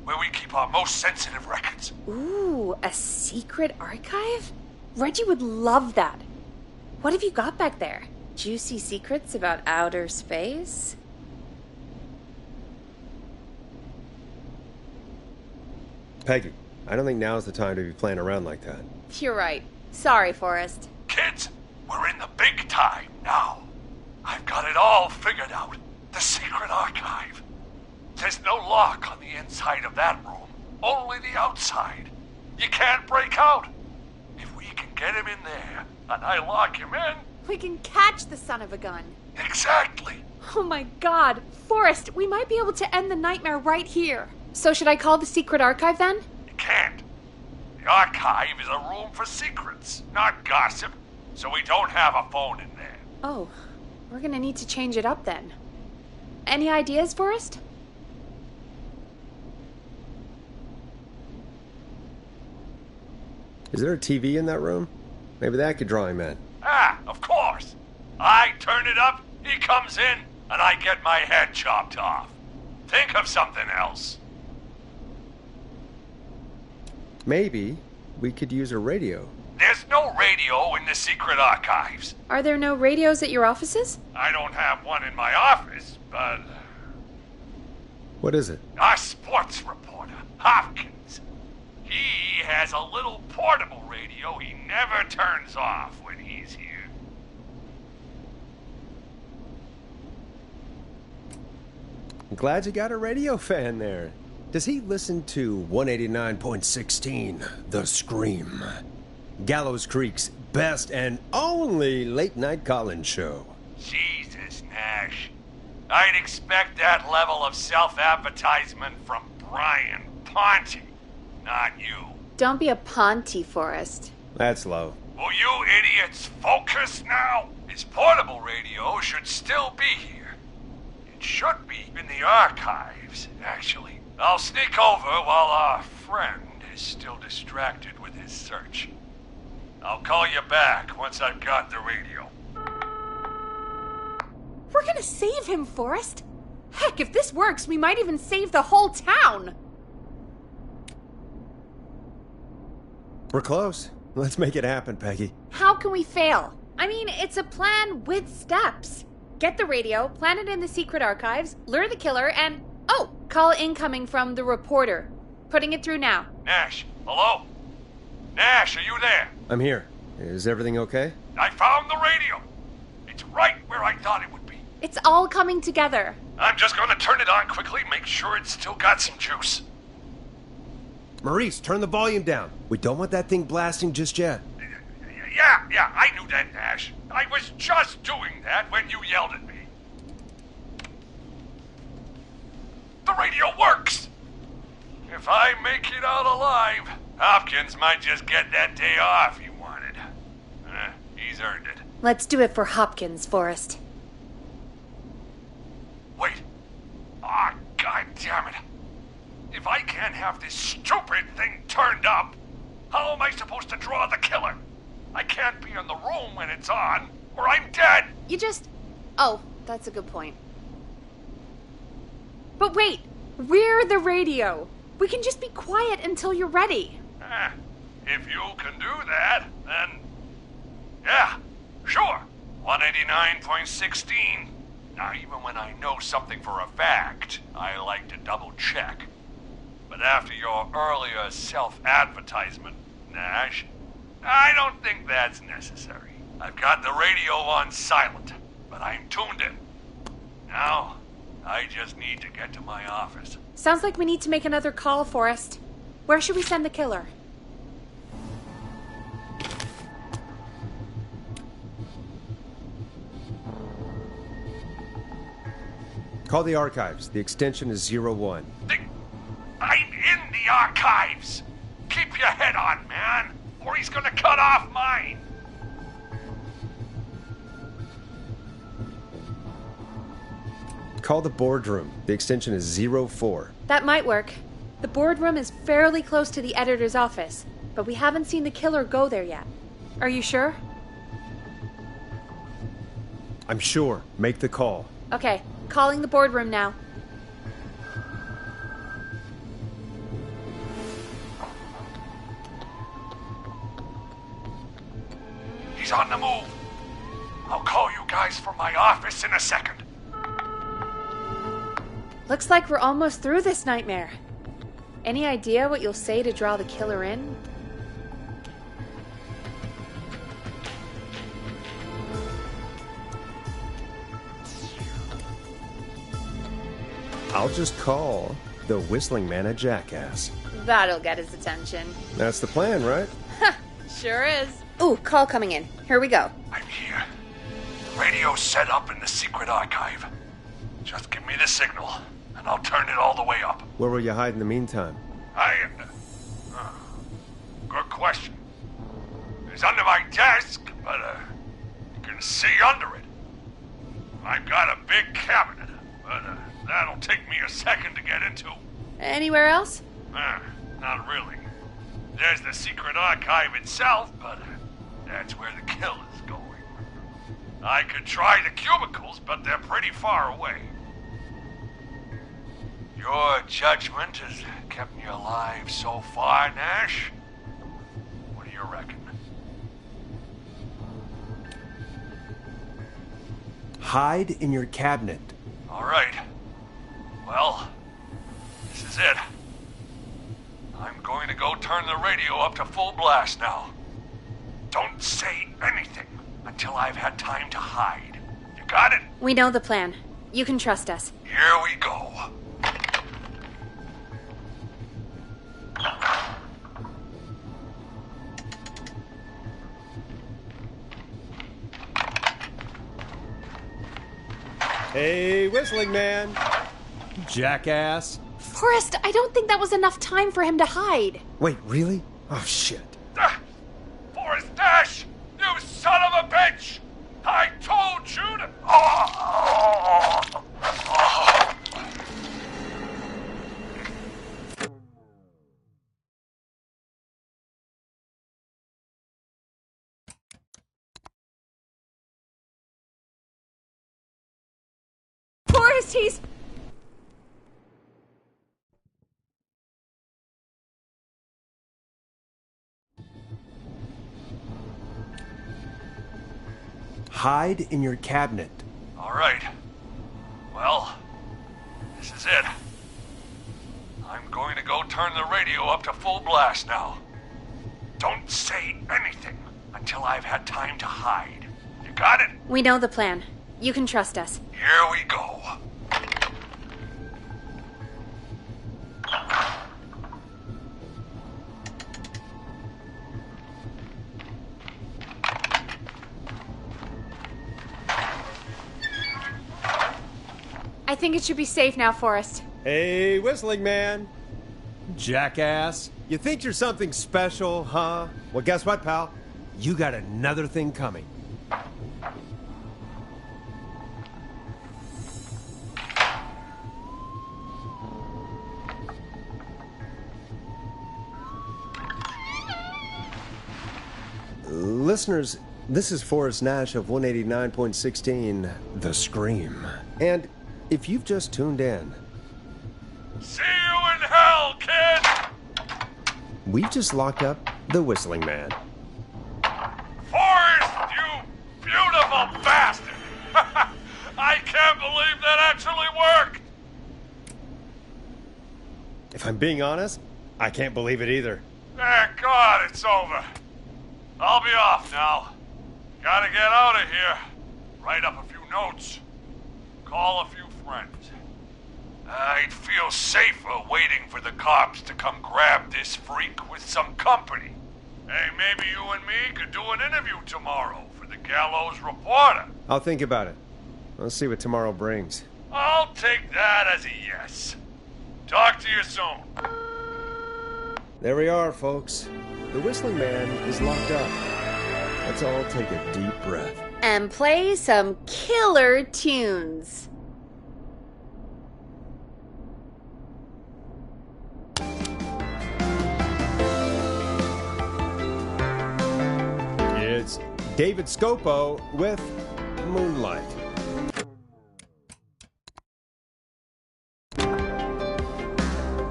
where we keep our most sensitive records. Ooh, a secret archive? Reggie would love that. What have you got back there? Juicy secrets about outer space? Peggy, I don't think now's the time to be playing around like that. You're right. Sorry, Forrest. Kids, we're in the big time now. I've got it all figured out. The secret archive. There's no lock on the inside of that room, only the outside. You can't break out. If we can get him in there, and I lock him in... We can catch the son of a gun. Exactly. Oh my god. Forrest, we might be able to end the nightmare right here. So should I call the secret archive then? You can't. The archive is a room for secrets, not gossip, so we don't have a phone in there. Oh, we're gonna need to change it up then. Any ideas, Forrest? Is there a TV in that room? Maybe that could draw him in. Ah, of course. I turn it up, he comes in, and I get my head chopped off. Think of something else. Maybe we could use a radio. There's no radio in the secret archives. Are there no radios at your offices? I don't have one in my office, but... What is it? Our sports reporter, Hopkins. He has a little portable radio he never turns off when he's here. I'm glad you got a radio fan there. Does he listen to 189.16, The Scream? Gallows Creek's best and only late-night call-in show. Jesus, Nash. I'd expect that level of self-advertisement from Brian Ponte, not you. Don't be a Ponte, Forrest. That's low. Will you idiots focus now? His portable radio should still be here. It should be in the archives, actually. I'll sneak over while our friend is still distracted with his search. I'll call you back once I've got the radio. We're gonna save him, Forrest. Heck, if this works, we might even save the whole town. We're close. Let's make it happen, Peggy. How can we fail? I mean, it's a plan with steps. Get the radio, plant it in the secret archives, lure the killer, and... Oh! Call incoming from the reporter. Putting it through now. Nash, hello? Nash, are you there? I'm here. Is everything okay? I found the radio. It's right where I thought it would be. It's all coming together. I'm just gonna turn it on quickly, make sure it's still got some juice. Maurice, turn the volume down. We don't want that thing blasting just yet. Yeah, I knew that, Nash. I was just doing that when you yelled at me. The radio works! If I make it out alive, Hopkins might just get that day off he wanted. He's earned it. Let's do it for Hopkins, Forrest. Wait. Ah, God damn it. If I can't have this stupid thing turned up, how am I supposed to draw the killer? I can't be in the room when it's on, or I'm dead. You just... Oh, that's a good point. But wait, we're the radio. We can just be quiet until you're ready. If you can do that, then... Yeah, sure. 189.16. Now, even when I know something for a fact, I like to double check. But after your earlier self-advertisement, Nash, I don't think that's necessary. I've got the radio on silent, but I'm tuned in. Now, I just need to get to my office. Sounds like we need to make another call, Forrest. Where should we send the killer? Call the archives. The extension is 01. I'm in the archives. Keep your head on, man, or he's gonna cut off mine. Call the boardroom. The extension is 04. That might work. The boardroom is fairly close to the editor's office, but we haven't seen the killer go there yet. Are you sure? I'm sure. Make the call. Okay, calling the boardroom now. He's on the move. I'll call you guys from my office in a second. Looks like we're almost through this nightmare. Any idea what you'll say to draw the killer in? I'll just call the whistling man a jackass. That'll get his attention. That's the plan, right? Sure is. Ooh, call coming in. Here we go. I'm here. Radio's set up in the secret archive. Just give me the signal, and I'll turn it all the way up. Where will you hide in the meantime? Good question. It's under my desk, but you can see under it. I've got a big cabinet, but that'll take me a second to get into. Anywhere else? Not really. There's the secret archive itself, but that's where the kill is going. I could try the cubicles, but they're pretty far away. Your judgment has kept me alive so far, Nash. What do you reckon? Hide in your cabinet. All right. Well, this is it. I'm going to go turn the radio up to full blast now. Don't say anything until I've had time to hide. You got it? We know the plan. You can trust us. Here we go. Hey, whistling man. Jackass. Forrest, I don't think that was enough time for him to hide. Wait, really? Oh, shit. Forrest Nash! You son of a bitch! I told you to... Forrest, he's... Hide in your cabinet. All right. Well, this is it. I'm going to go turn the radio up to full blast now. Don't say anything until I've had time to hide. You got it? We know the plan. You can trust us. Here we go. I think it should be safe now, Forrest. Hey, whistling man. Jackass. You think you're something special, huh? Well, guess what, pal? You got another thing coming. Listeners, this is Forrest Nash of 189.16, The Scream. And if you've just tuned in, See you in hell, kid! we've just locked up the Whistling Man. Forrest, you beautiful bastard! I can't believe that actually worked! If I'm being honest, I can't believe it either. Thank God it's over. I'll be off now. Gotta get out of here. Write up a few notes. Call a few friends. I'd feel safer waiting for the cops to come grab this freak with some company. Hey, maybe you and me could do an interview tomorrow for the Gallows Reporter. I'll think about it. Let's see what tomorrow brings. I'll take that as a yes. Talk to you soon. There we are, folks. The Whistling Man is locked up. Let's all take a deep breath. And play some killer tunes. It's David Scopo with Moonlight.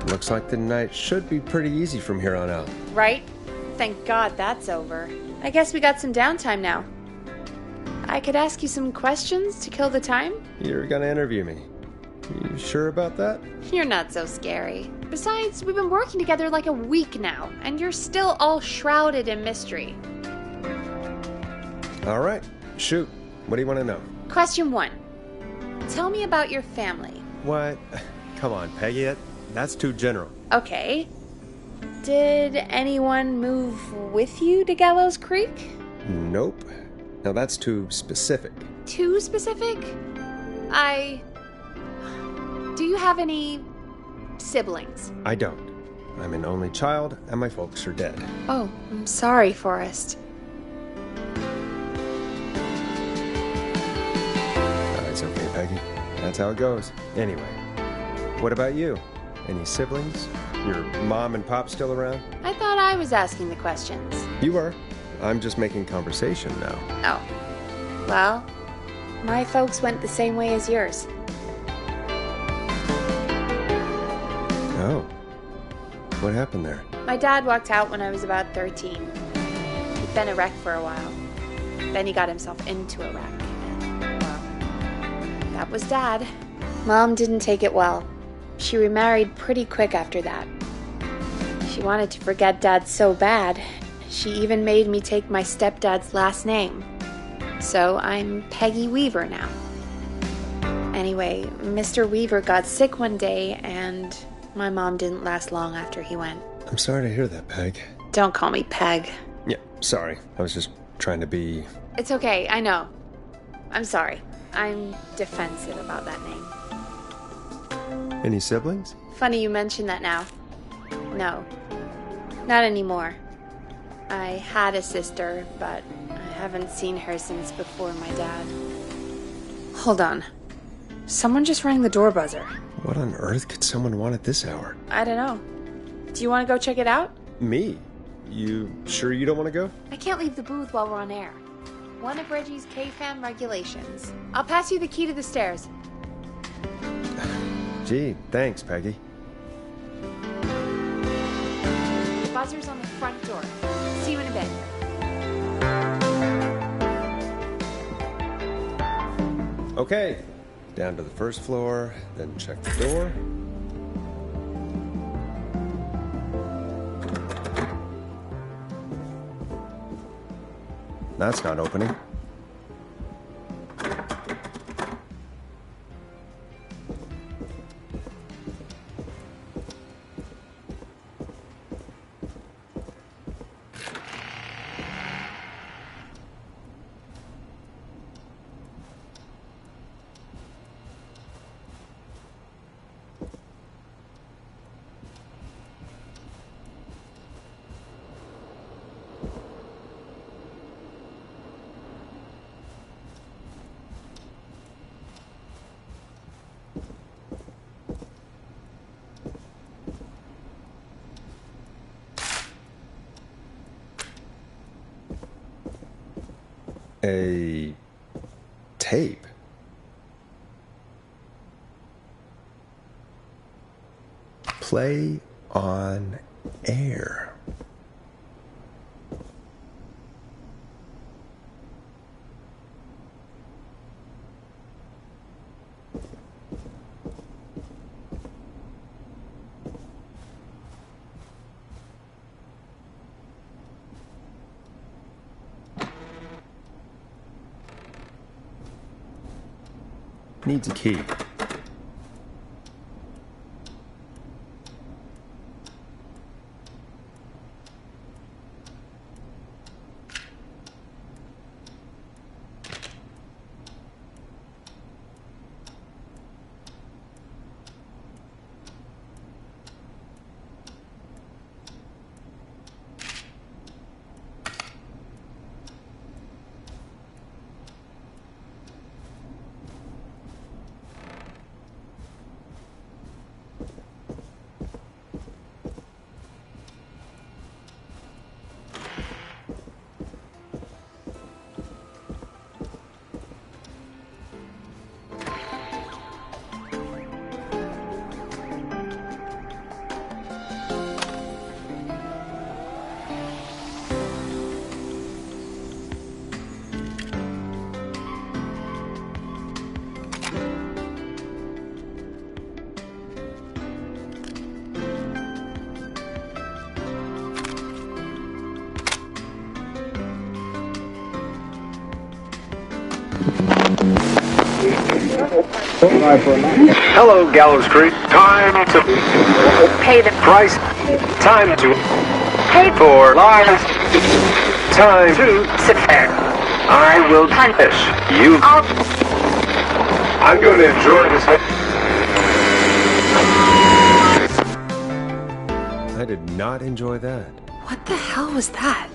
Looks like the night should be pretty easy from here on out. Right? Thank God that's over. I guess we got some downtime now. I could ask you some questions to kill the time? You're gonna interview me. You sure about that? You're not so scary. Besides, we've been working together like a week now, and you're still all shrouded in mystery. All right, shoot. What do you want to know? Question 1. Tell me about your family. What? Come on, Peggy. That's too general. Okay. Did anyone move with you to Gallows Creek? Nope. Now that's too specific. Too specific? Do you have any siblings? I don't. I'm an only child, and my folks are dead. Oh, I'm sorry, Forrest. It's okay, Peggy. That's how it goes. Anyway, what about you? Any siblings? Your mom and pop still around? I thought I was asking the questions. You are. I'm just making conversation now. Oh. Well, my folks went the same way as yours. Oh. What happened there? My dad walked out when I was about 13. He'd been a wreck for a while. Then he got himself into a wreck. And, well, that was Dad. Mom didn't take it well. She remarried pretty quick after that. She wanted to forget Dad so bad, she even made me take my stepdad's last name. So I'm Peggy Weaver now. Anyway, Mr. Weaver got sick one day, and my mom didn't last long after he went. I'm sorry to hear that, Peg. Don't call me Peg. Yeah, sorry. I was just trying to be... It's okay, I know. I'm sorry. I'm defensive about that name. Any siblings? Funny you mention that now. No, not anymore. I had a sister, but I haven't seen her since before my dad. Hold on. Someone just rang the door buzzer. What on earth could someone want at this hour? I don't know. Do you want to go check it out? Me? You sure you don't want to go? I can't leave the booth while we're on air. One of Reggie's KFAM regulations. I'll pass you the key to the stairs. Gee, thanks, Peggy. The buzzer's on the front door. See you in a bit. Okay, down to the first floor, then check the door. That's not opening. A tape? Play on air. Needs a key. Hello, Gallows Creek. Time to Pay the price. Time to pay for lives. Time to sit there. I will punish you. I'm going to enjoy this. I did not enjoy that. What the hell was that?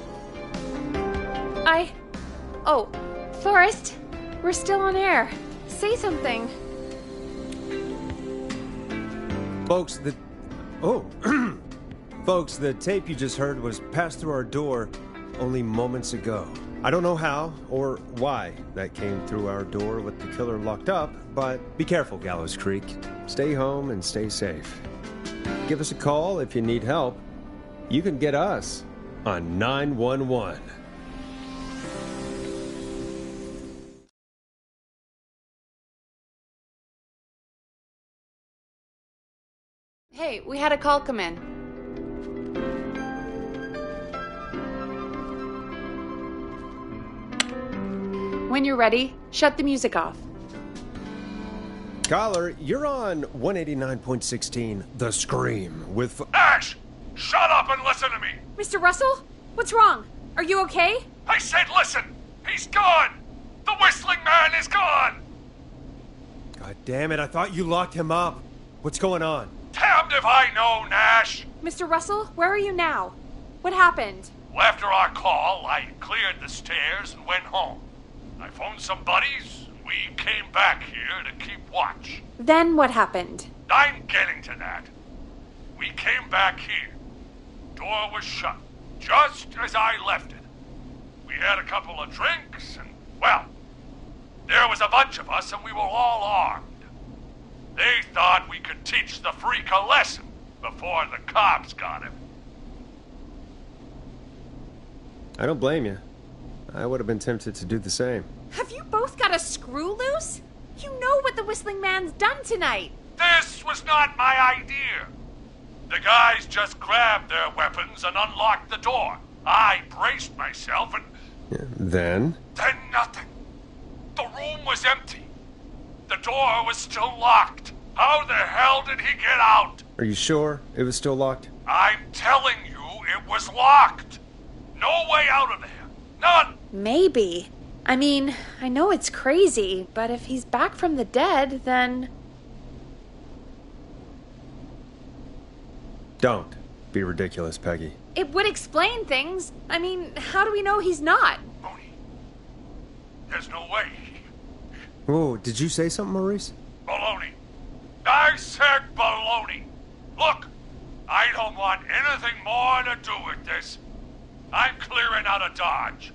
Oh, Forrest, we're still on air. Say something. Folks, Folks, the tape you just heard was passed through our door only moments ago. I don't know how or why that came through our door with the killer locked up, but be careful, Gallows Creek. Stay home and stay safe. Give us a call if you need help. You can get us on 911. Hey, we had a call come in. When you're ready, shut the music off. Caller, you're on 189.16, The Scream, with... Ash! Shut up and listen to me! Mr. Russell? What's wrong? Are you okay? I said listen! He's gone! The whistling man is gone! God damn it, I thought you locked him up. What's going on? Damned if I know, Nash! Mr. Russell, where are you now? What happened? Well, after our call, I cleared the stairs and went home. I phoned some buddies, and we came back here to keep watch. Then what happened? I'm getting to that. We came back here. Door was shut, just as I left it. We had a couple of drinks, and, well, there was a bunch of us, and we were all armed. They thought we could teach the freak a lesson before the cops got him. I don't blame you. I would have been tempted to do the same. Have you both got a screw loose? You know what the Whistling Man's done tonight. This was not my idea. The guys just grabbed their weapons and unlocked the door. I braced myself and... Then nothing. The room was empty. The door was still locked. How the hell did he get out? Are you sure it was still locked? I'm telling you, it was locked. No way out of there. None. Maybe. I mean, I know it's crazy, but if he's back from the dead, then... Don't be ridiculous, Peggy. It would explain things. I mean, how do we know he's not? Tony, there's no way. Whoa, did you say something, Maurice? Baloney. I said baloney. Look, I don't want anything more to do with this. I'm clearing out of Dodge.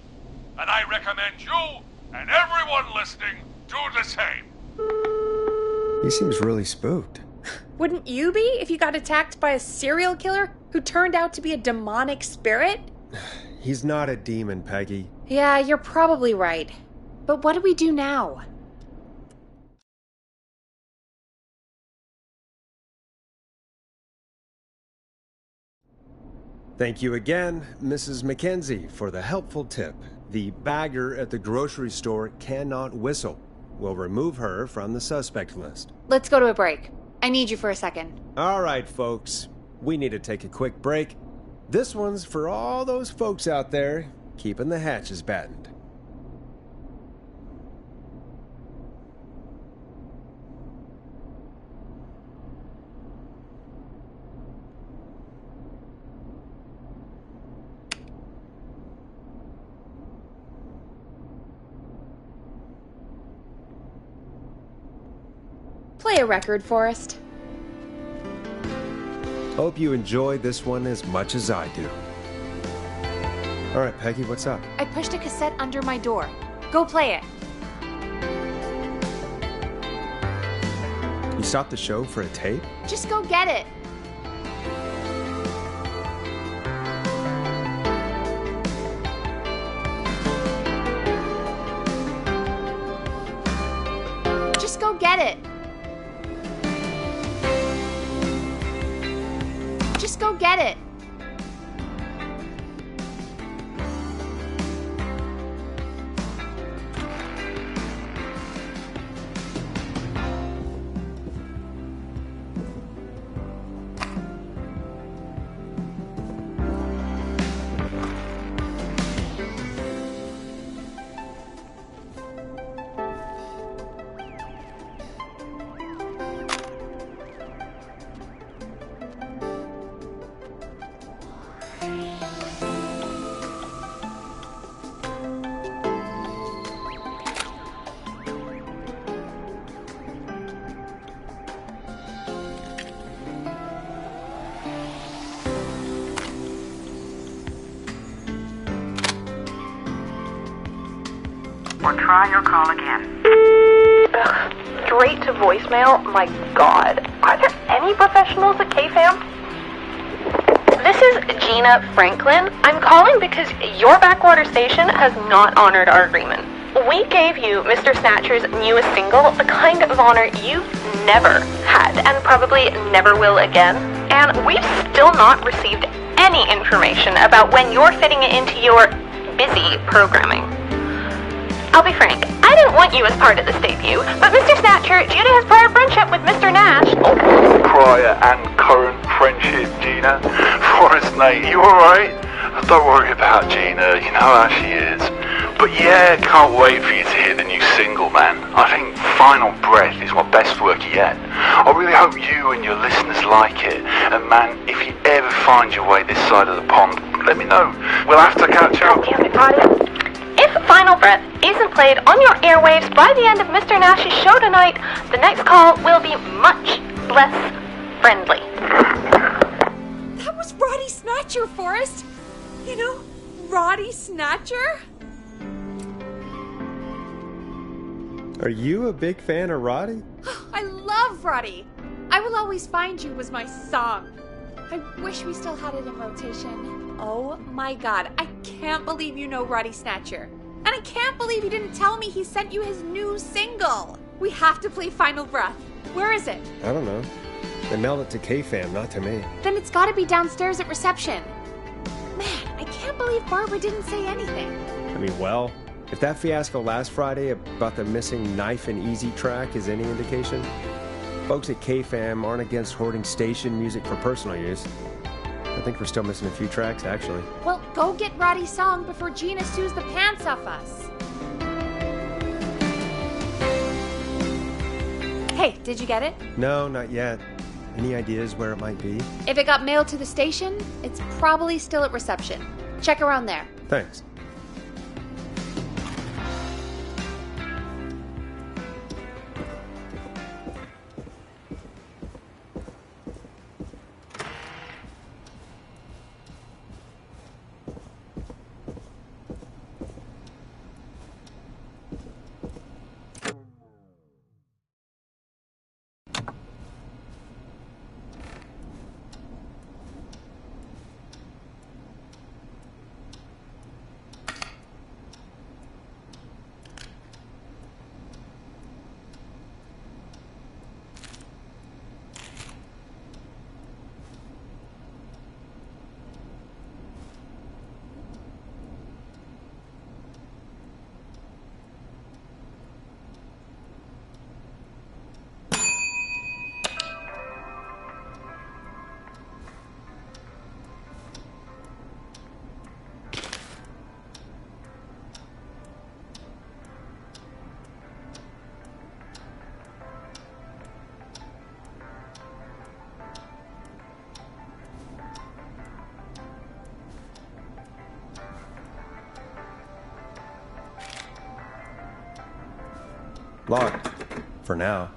And I recommend you And everyone listening, do the same. He seems really spooked. Wouldn't you be if you got attacked by a serial killer who turned out to be a demonic spirit? He's not a demon, Peggy. Yeah, you're probably right. But what do we do now? Thank you again, Mrs. Mackenzie, for the helpful tip. The bagger at the grocery store cannot whistle. We'll remove her from the suspect list. Let's go to a break. I need you for a second. All right, folks. We need to take a quick break. This one's for all those folks out there keeping the hatches battened. Play a record, Forrest. Hope you enjoy this one as much as I do. All right, Peggy, what's up? I pushed a cassette under my door. Go play it. You stopped the show for a tape? Just go get it. Just go get it. Just go get it. Or try your call again. Ugh, straight to voicemail? My God. Are there any professionals at KFAM? This is Gina Franklin. I'm calling because your backwater station has not honored our agreement. We gave you Mr. Snatcher's newest single, the kind of honor you've never had and probably never will again. And we've still not received any information about when you're fitting it into your busy programming. I'll be frank, I didn't want you as part of this debut, but Mr. Snatcher, due to his prior friendship with Mr. Nash... Oh, prior and current friendship, Gina. Forrest, mate, you alright? Don't worry about Gina, you know how she is. But yeah, can't wait for you to hear the new single, man. I think Final Breath is my best work yet. I really hope you and your listeners like it. And man, if you ever find your way this side of the pond, let me know. We'll have to catch up. Damn it, Roddy. If Final Breath isn't played on your airwaves by the end of Mr. Nash's show tonight, the next call will be much less friendly. That was Roddy Snatcher, Forrest. You know, Roddy Snatcher? Are you a big fan of Roddy? I love Roddy. I Will Always Find You was my song. I wish we still had it in rotation. Oh my God, I can't believe you know Roddy Snatcher. And I can't believe you didn't tell me he sent you his new single. We have to play Final Breath. Where is it? I don't know. They mailed it to KFAM, not to me. Then it's gotta be downstairs at reception. Man, I can't believe Barbara didn't say anything. I mean, well, if that fiasco last Friday about the missing Knife and Easy track is any indication, folks at KFAM aren't against hoarding station music for personal use. I think we're still missing a few tracks, actually. Well, go get Roddy's song before Gina sues the pants off us. Hey, did you get it? No, not yet. Any ideas where it might be? If it got mailed to the station, it's probably still at reception. Check around there. Thanks. Locked. For now.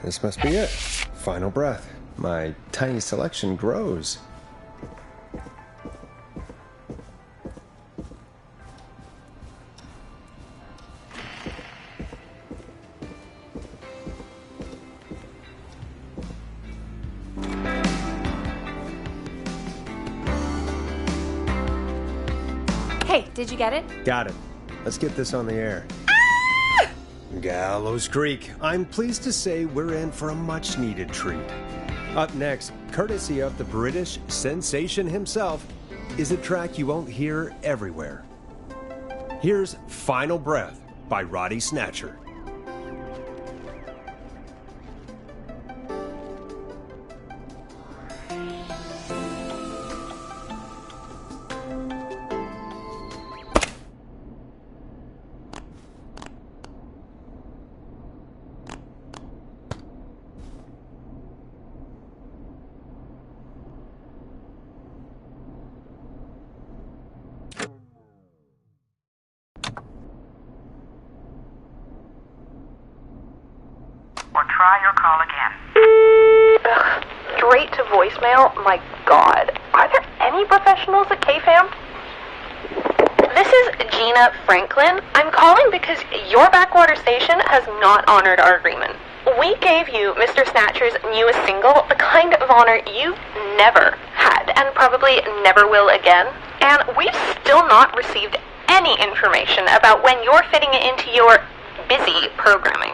This must be it. Final breath. My tiny selection grows. Hey, did you get it? Got it. Let's get this on the air. Gallows Creek. I'm pleased to say we're in for a much-needed treat. Up next, courtesy of the British sensation himself, is a track you won't hear everywhere. Here's Final Breath by Roddy Snatcher. Or try your call again. Ugh, straight to voicemail? My God. Are there any professionals at KFAM? This is Gina Franklin. I'm calling because your backwater station has not honored our agreement. We gave you Mr. Snatcher's newest single, the kind of honor you've never had and probably never will again. And we've still not received any information about when you're fitting it into your busy programming.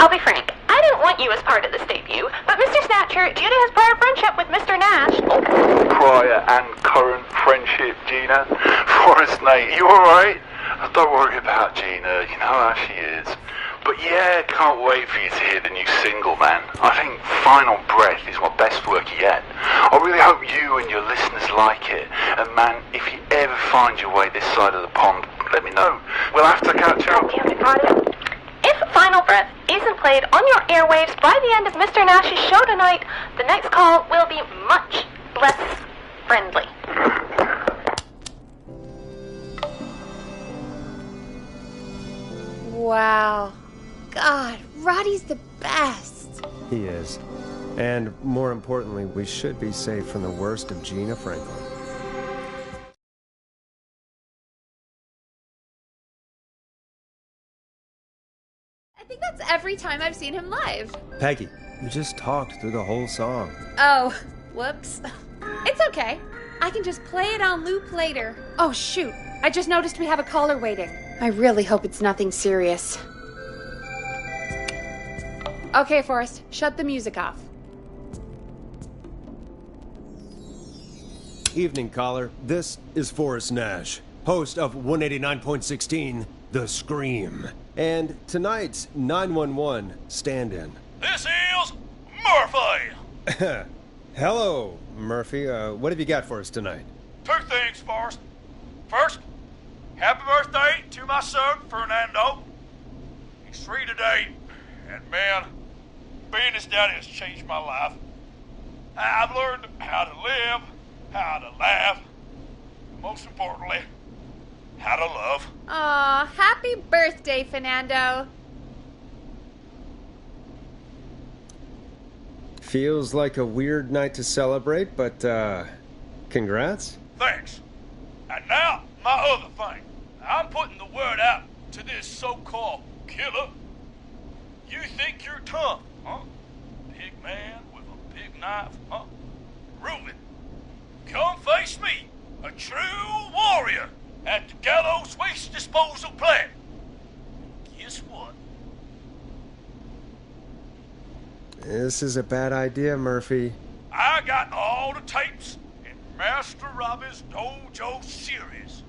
I'll be frank, I didn't want you as part of this debut, but Mr. Snatcher, due to his prior friendship with Mr. Nash... Prior and current friendship, Gina. Forrest, Nate, you alright? Don't worry about Gina, you know how she is. But yeah, can't wait for you to hear the new single, man. I think Final Breath is my best work yet. I really hope you and your listeners like it. And man, if you ever find your way this side of the pond, let me know. We'll have to catch up. If Final Breath isn't played on your airwaves by the end of Mr. Nash's show tonight, the next call will be much less friendly. Wow. God, Roddy's the best. He is. And more importantly, we should be safe from the worst of Gina Franklin. I think that's every time I've seen him live. Peggy, you just talked through the whole song. Oh, whoops. It's okay. I can just play it on loop later. Oh, shoot. I just noticed we have a caller waiting. I really hope it's nothing serious. Okay, Forrest, shut the music off. Evening, caller. This is Forrest Nash, host of 189.16, The Scream. And tonight's 911 stand-in. This is Murphy. Hello, Murphy. What have you got for us tonight? Two things, Forrest. First, happy birthday to my son, Fernando. He's 3 today, and man, being his daddy has changed my life. I've learned how to live, how to laugh, and most importantly, Had a love. Aw, happy birthday, Fernando. Feels like a weird night to celebrate, but, congrats? Thanks. And now, my other thing. I'm putting the word out to this so-called killer. You think you're tough, huh? Big man with a big knife, huh? Reuben, come face me, a true warrior, at the Gallows Waste Disposal Plant. Guess what? This is a bad idea, Murphy. I got all the tapes in Master Robbie's Dojo series.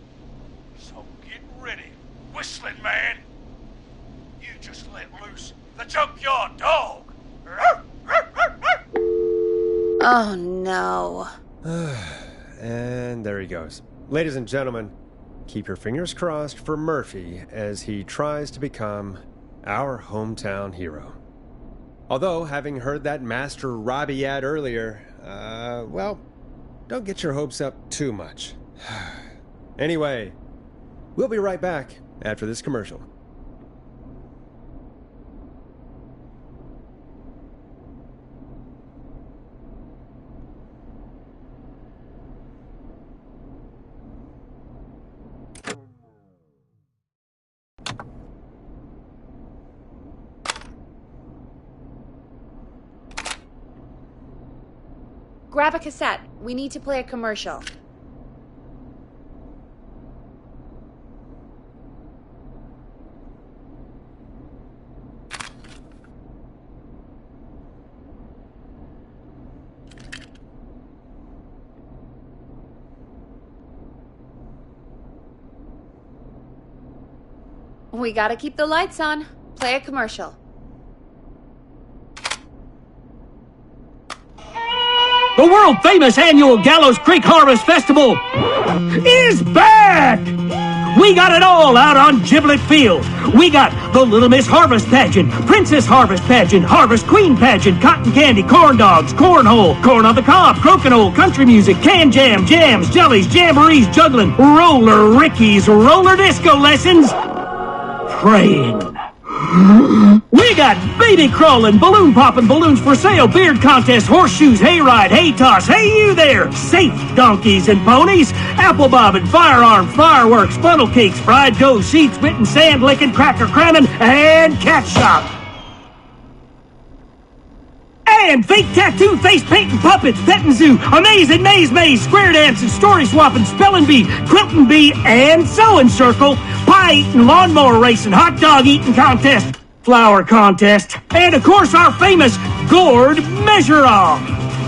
So get ready, Whistling Man. You just let loose the junkyard dog. Oh no. And there he goes. Ladies and gentlemen, keep your fingers crossed for Murphy as he tries to become our hometown hero. Although, having heard that Master Robbie ad earlier, well, don't get your hopes up too much. Anyway, we'll be right back after this commercial. Grab a cassette. We need to play a commercial. We gotta keep the lights on. Play a commercial. The world-famous annual Gallows Creek Harvest Festival is back! We got it all out on Giblet Field. We got the Little Miss Harvest Pageant, Princess Harvest Pageant, Harvest Queen Pageant, Cotton Candy, Corn Dogs, Cornhole, Corn on the Cob, Crokinole, Country Music, Can Jam, Jams, Jellies, Jamborees, Juggling, Roller Rickies, Roller Disco Lessons, Praying. We got baby crawling, balloon popping, balloons for sale, beard contest, horseshoes, hayride, hay toss, hey you there, safe donkeys and ponies, apple bobbing, firearm, fireworks, funnel cakes, fried dough, seed spitting, sand licking, cracker cramming, and cat shop. And fake tattoo, face painting, puppets, petting zoo, amazing maze, square dancing, story swapping, spelling bee, quilting bee, and sewing circle, pie eating, lawnmower racing, hot dog eating contest, flower contest, and of course our famous gourd measure-off.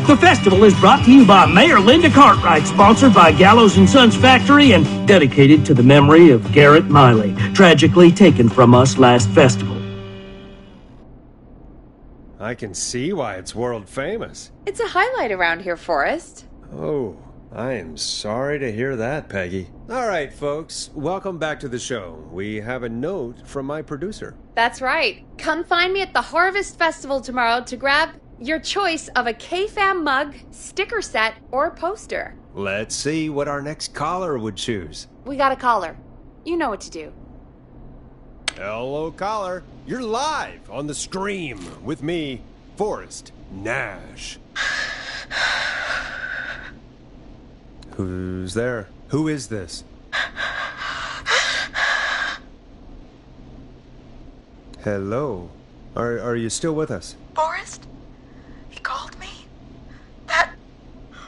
The festival is brought to you by Mayor Linda Cartwright, sponsored by Gallows & Sons Factory, and dedicated to the memory of Garrett Miley, tragically taken from us last festival. I can see why it's world famous. It's a highlight around here, Forrest. Oh, I am sorry to hear that, Peggy. All right, folks, welcome back to the show. We have a note from my producer. That's right. Come find me at the Harvest Festival tomorrow to grab your choice of a K-Fam mug, sticker set, or poster. Let's see what our next caller would choose. We got a caller. You know what to do. Hello, caller. You're live on the stream with me, Forrest Nash. Who's there? Who is this? Hello. Are you still with us? Forrest? He called me? That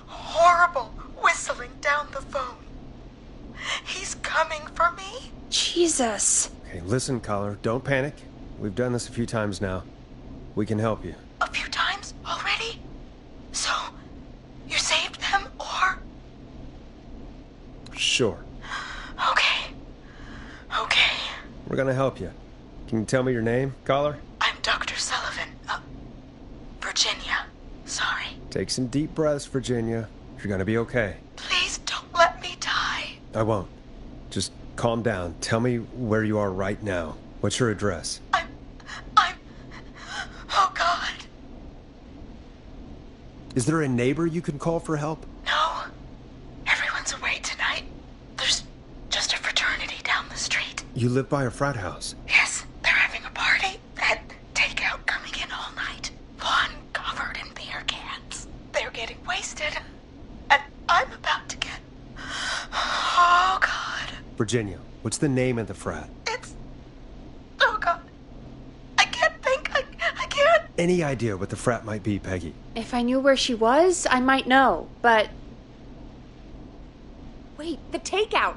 horrible whistling down the phone. He's coming for me? Jesus. Okay, listen, caller. Don't panic. We've done this a few times now. We can help you. A few times already? So, you saved them, or? Sure. Okay. We're gonna help you. Can you tell me your name, caller? I'm Dr. Sullivan. Virginia. Sorry. Take some deep breaths, Virginia. You're gonna be okay. Please don't let me die. I won't. Just calm down. Tell me where you are right now. What's your address? Oh, God. Is there a neighbor you can call for help? No. Everyone's away tonight. There's just a fraternity You live by a frat house. Yes, they're having a party. And takeout coming in all night. Fun covered in beer cans. They're getting wasted. And I'm about to get... Oh, God. Virginia, what's the name of the frat? It's... Oh, God. I can't think. I can't. Any idea what the frat might be, Peggy? If I knew where she was, I might know, but... Wait, the takeout!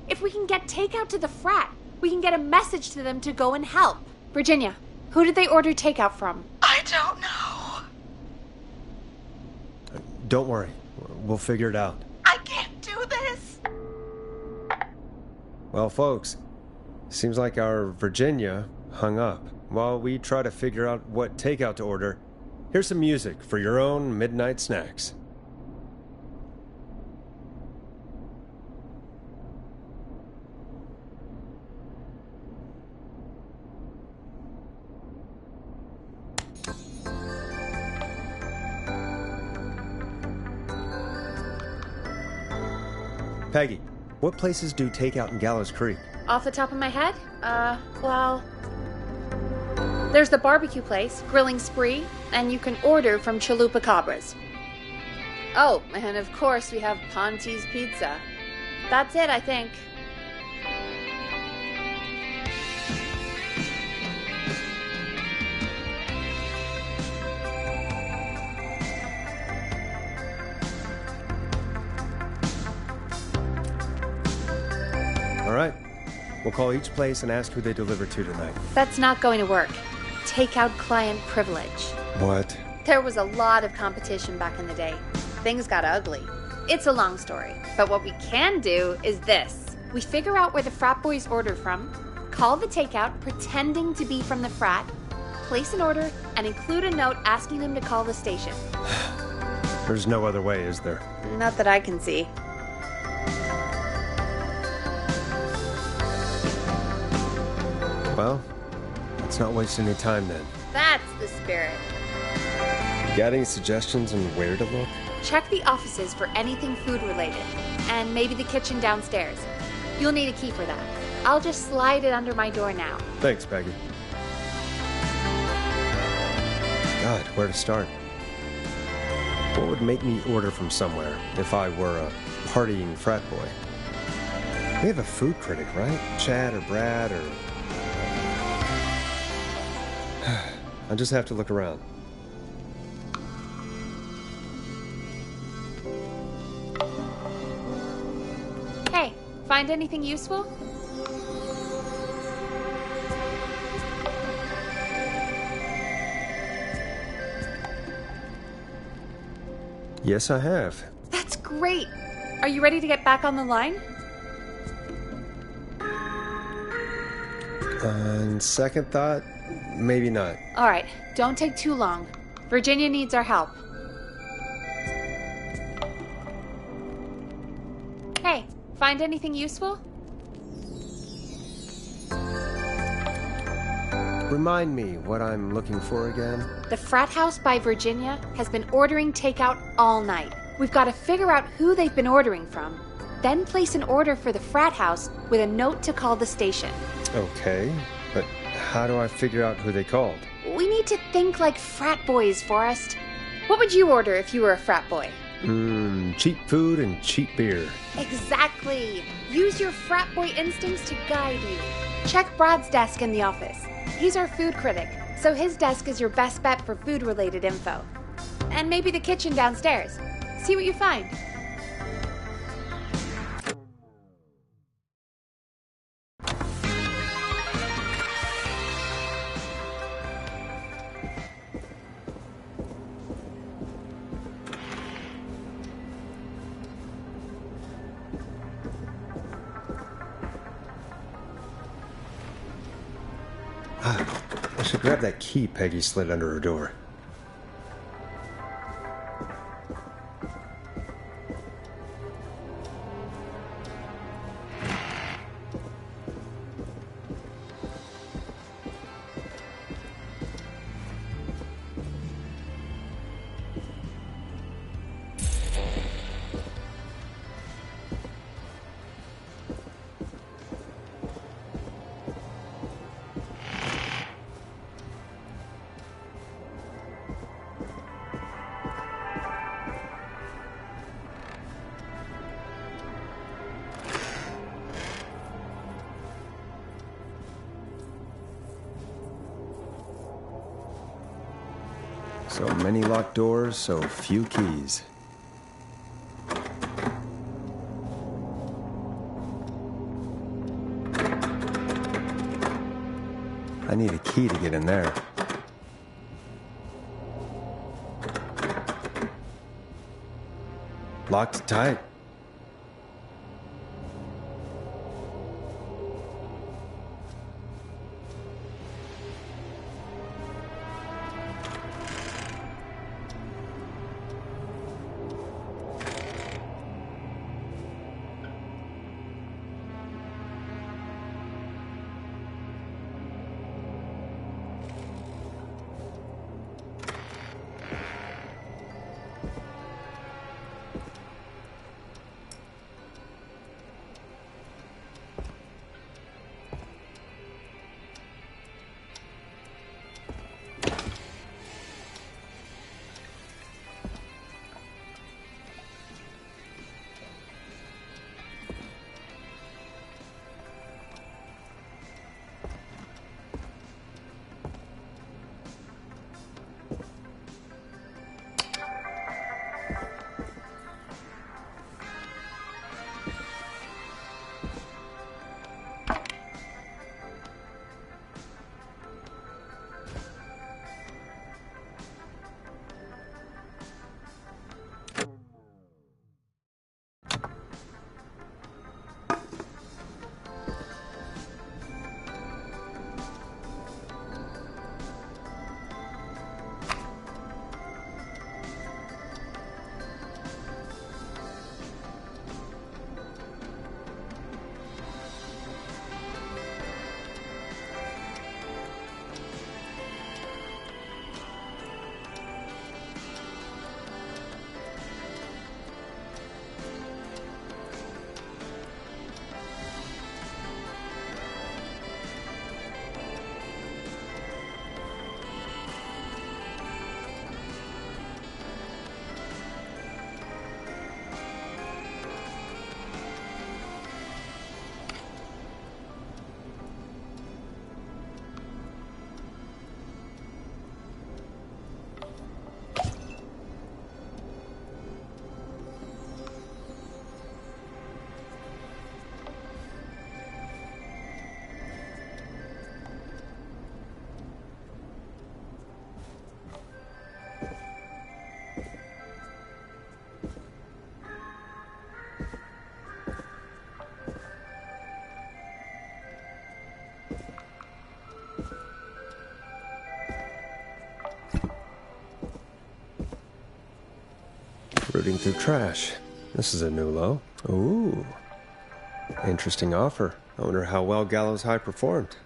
If we can get takeout to the frat, we can get a message to them to go and help. Virginia, who did they order takeout from? I don't know. Don't worry. We'll figure it out. I can't do this. Well, folks, seems like our Virginia hung up. While we try to figure out what takeout to order, here's some music for your own midnight snacks. Peggy, what places do takeout in Gallows Creek? Off the top of my head? Well... There's the barbecue place, Grilling Spree, and you can order from Chalupa Cabras. Oh, and of course we have Ponte's Pizza. That's it, I think. All right. We'll call each place and ask who they deliver to tonight. That's not going to work. Takeout client privilege. What? There was a lot of competition back in the day. Things got ugly. It's a long story, but what we can do is this. We figure out where the frat boys order from, call the takeout pretending to be from the frat, place an order, and include a note asking them to call the station. There's no other way, is there? Not that I can see. Well, let's not waste any time then. That's the spirit. Got any suggestions on where to look? Check the offices for anything food related, and maybe the kitchen downstairs. You'll need a key for that. I'll just slide it under my door now. Thanks, Peggy. God, where to start? What would make me order from somewhere if I were a partying frat boy? We have a food critic, right? Chad or Brad or... I just have to look around. Hey, find anything useful? Yes, I have. That's great! Are you ready to get back on the line? On second thought, maybe not. All right, don't take too long. Virginia needs our help. Hey, find anything useful? Remind me what I'm looking for again. The frat house by Virginia has been ordering takeout all night. We've got to figure out who they've been ordering from, then place an order for the frat house with a note to call the station. Okay, but how do I figure out who they called? We need to think like frat boys, Forrest. What would you order if you were a frat boy? Cheap food and cheap beer. Exactly. Use your frat boy instincts to guide you. Check Brad's desk in the office. He's our food critic, so his desk is your best bet for food-related info. And maybe the kitchen downstairs. See what you find. I should grab that key Peggy slid under her door. So many locked doors, so few keys. I need a key to get in there. Locked tight. Rooting through trash. This is a new low. Ooh. Interesting offer. I wonder how well Gallows High performed.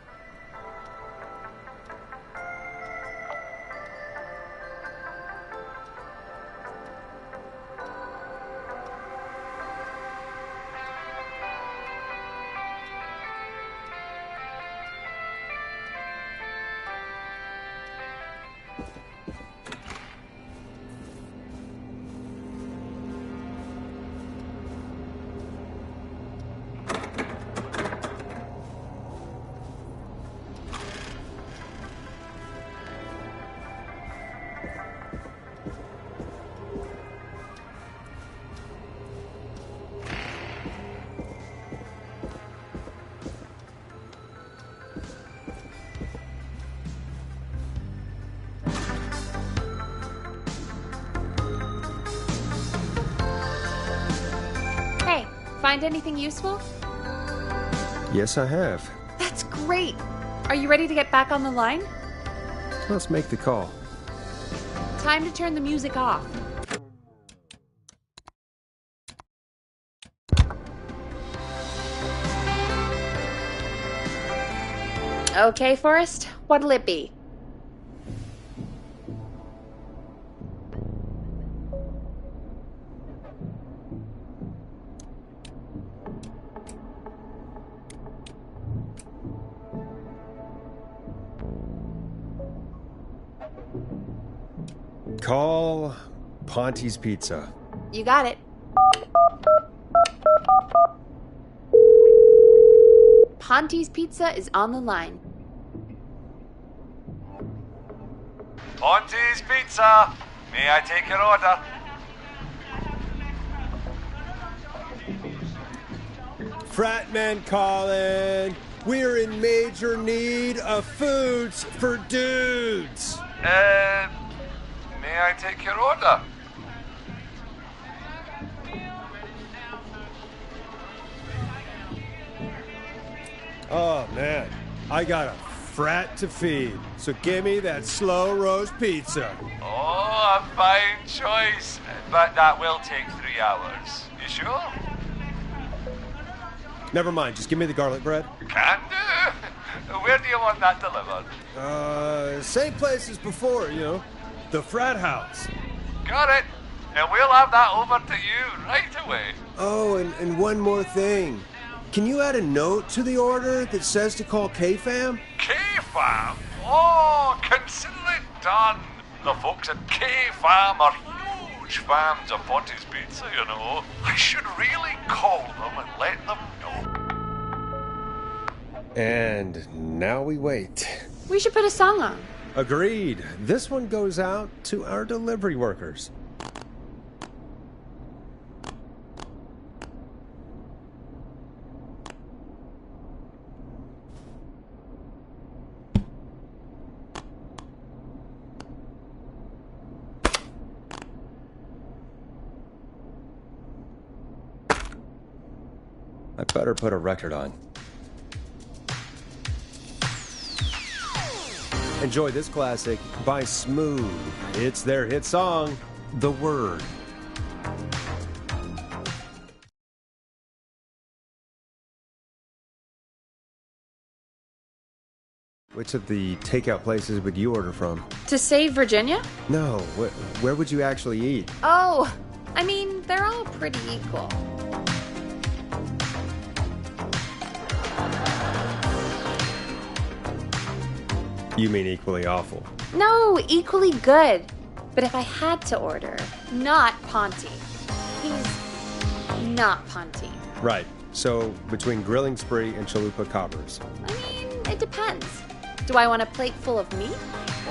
Find anything useful? Yes, I have. That's great! Are you ready to get back on the line? Let's make the call. Time to turn the music off. Okay, Forrest, what'll it be? Call Ponte's Pizza. You got it. Ponte's Pizza is on the line. Ponte's Pizza. May I take your order? Fratman calling. We're in major need of foods for dudes. May I take your order? Oh, man. I got a frat to feed. So give me that slow roast pizza. Oh, a fine choice. But that will take 3 hours. You sure? Never mind. Just give me the garlic bread. Can do. Where do you want that delivered? Same place as before, you know. The frat house. Got it. And we'll have that over to you right away. Oh, and one more thing. Can you add a note to the order that says to call K-Fam? K-Fam? Oh, consider it done. The folks at K-Fam are huge fans of Ponte's Pizza, you know. I should really call them and let them know. And now we wait. We should put a song on. Agreed. This one goes out to our delivery workers. I better put a record on. Enjoy this classic by Smooth. It's their hit song, The Word. Which of the takeout places would you order from? To save Virginia? No, where would you actually eat? Oh, I mean, they're all pretty equal. You mean equally awful? No, equally good. But if I had to order, not Ponte. He's not Ponte. Right. So, between Grilling Spree and Chalupa Cobbers. I mean, it depends. Do I want a plate full of meat?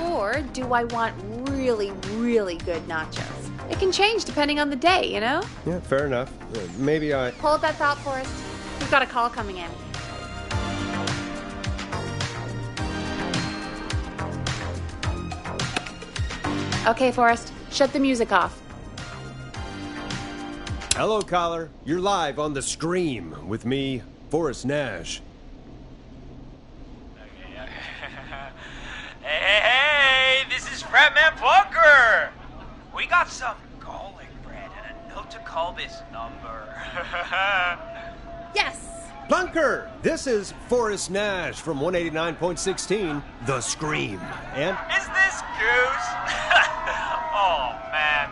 Or do I want really, really good nachos? It can change depending on the day, you know? Yeah, fair enough. Maybe I... Hold that thought, Forrest. We've got a call coming in. Okay, Forrest, shut the music off. Hello, caller. You're live on The Scream with me, Forrest Nash. Hey, this is Fratman Plunker. We got some garlic bread and a note to call this number. Yes. Plunker, this is Forrest Nash from 189.16, The Scream. And... Is this Goose? Oh, man.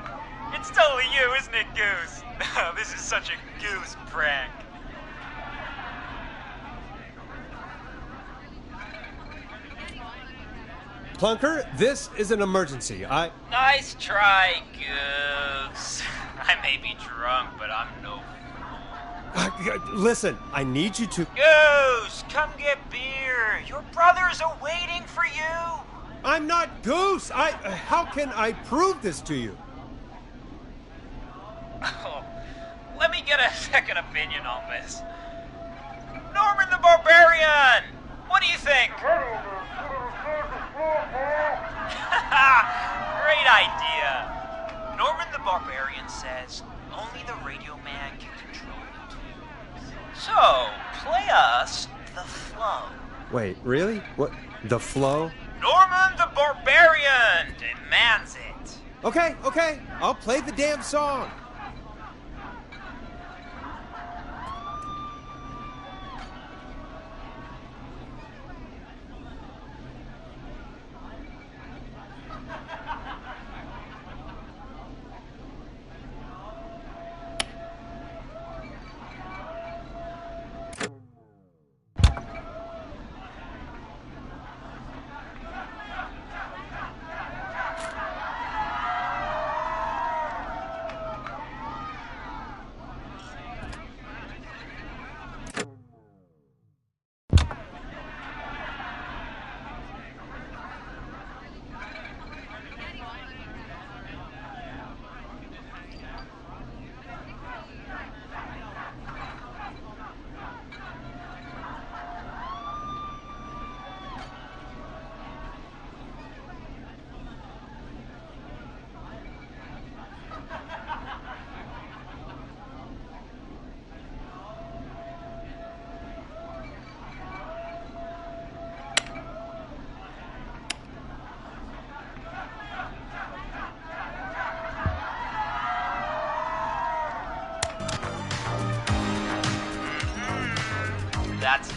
It's totally you, isn't it, Goose? This is such a Goose prank. Plunker, this is an emergency. Nice try, Goose. I may be drunk, but I'm no fool. Listen, I need you to... Goose, come get beer. Your brothers are waiting for you. I'm not Goose. How can I prove this to you? Oh, let me get a second opinion on this. Norman the Barbarian! What do you think? Great idea. Norman the Barbarian says only the radio man can control it. So, play us the flow. Wait, really? What? The flow? Norman the Barbarian demands it. Okay. I'll play the damn song.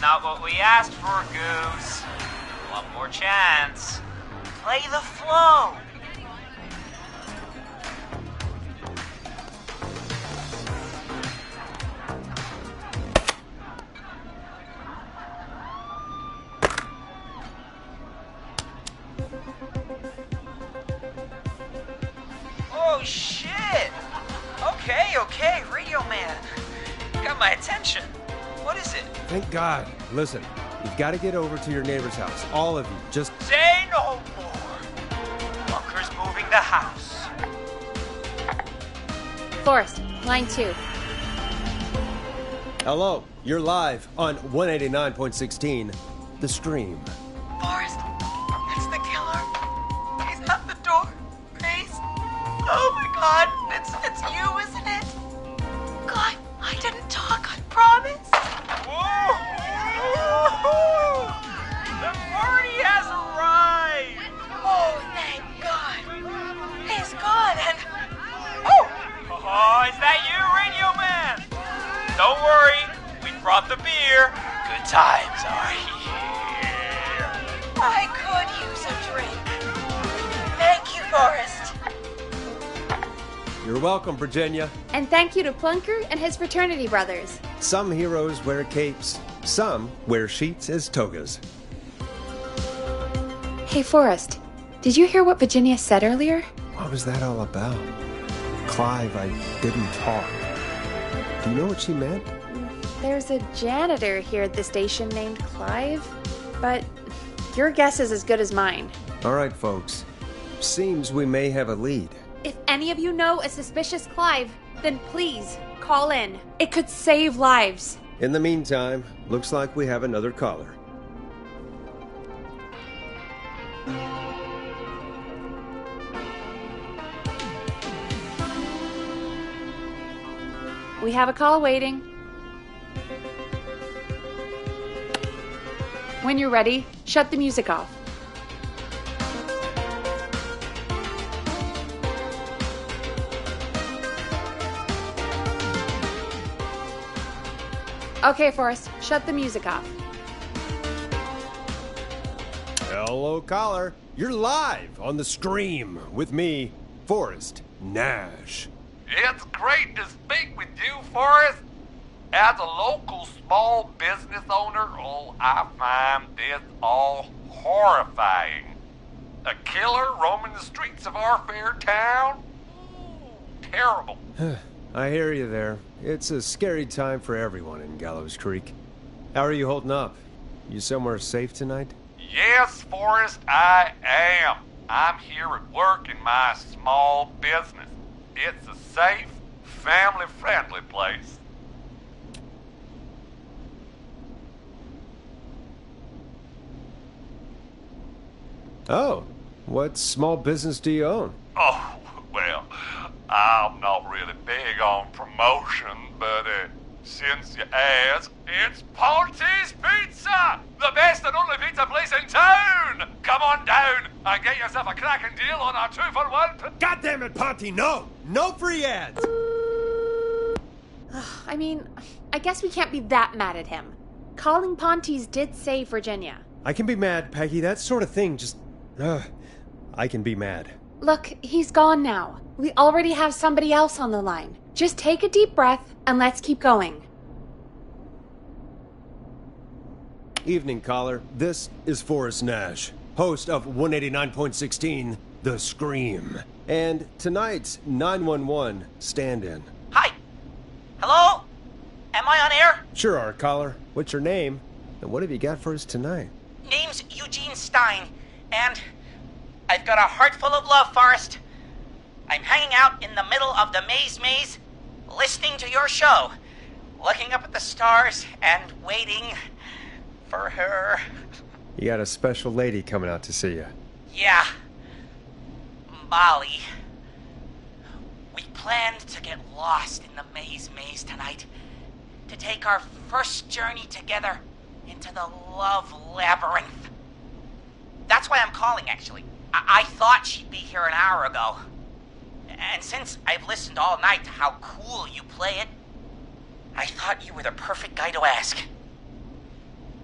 not what we asked for, Goose. One more chance. Play the flow. Oh, shit! Okay, Radio Man. Got my attention. What is it? Thank God. Listen, you've got to get over to your neighbor's house. All of you. Just Say no more. Bunker's moving the house. Forrest, line 2. hello. You're live on 189.16, The Stream. Forrest, it's the killer. He's at the door. Grace. Oh my God, it's you, isn't it? God, I didn't talk, I promise. Whoa! The party has arrived! Oh, thank God. He's gone and... Oh, is that you, Radio Man? Don't worry, we brought the beer. Good times are here. I could use a drink. Thank you, Forrest. You're welcome, Virginia. And thank you to Plunker and his fraternity brothers. Some heroes wear capes. Some wear sheets as togas. Hey, Forrest, did you hear what Virginia said earlier? What was that all about? Clive, I didn't talk. Do you know what she meant? There's a janitor here at the station named Clive, but your guess is as good as mine. All right, folks. Seems we may have a lead. If any of you know a suspicious Clive, then please call in. It could save lives. In the meantime, looks like we have another caller. We have a call waiting. When you're ready, shut the music off. Okay, Forrest, shut the music off. Hello, caller. You're live on The Stream with me, Forrest Nash. It's great to speak with you, Forrest. As a local small business owner, I find this all horrifying. A killer roaming the streets of our fair town? Terrible. I hear you there. It's a scary time for everyone in Gallows Creek. How are you holding up? You somewhere safe tonight? Yes, Forrest, I am. I'm here at work in my small business. It's a safe, family-friendly place. Oh, what small business do you own? Oh, well, I'm not really big on promotion, but since you ask, it's Ponty's Pizza! The best and only pizza place in town! Come on down and get yourself a cracking deal on our 2-for-1. God damn it, Ponty, no! No free ads! I mean, I guess we can't be that mad at him. Calling Ponty's did save Virginia. I can be mad, Peggy. That sort of thing just... I can be mad. Look, he's gone now. We already have somebody else on the line. Just take a deep breath and let's keep going. Evening, caller. This is Forrest Nash, host of 189.16, The Scream. And tonight's 911 stand-in. Hi. Hello? Am I on air? Sure are, caller. What's your name? And what have you got for us tonight? Name's Eugene Stein, and I've got a heart full of love, Forrest. I'm hanging out in the middle of the maze, listening to your show, looking up at the stars and waiting for her. You got a special lady coming out to see you. Yeah. Molly. We planned to get lost in the maze tonight, to take our first journey together into the love labyrinth. That's why I'm calling, actually. I thought she'd be here an hour ago. And since I've listened all night to how cool you play it, I thought you were the perfect guy to ask.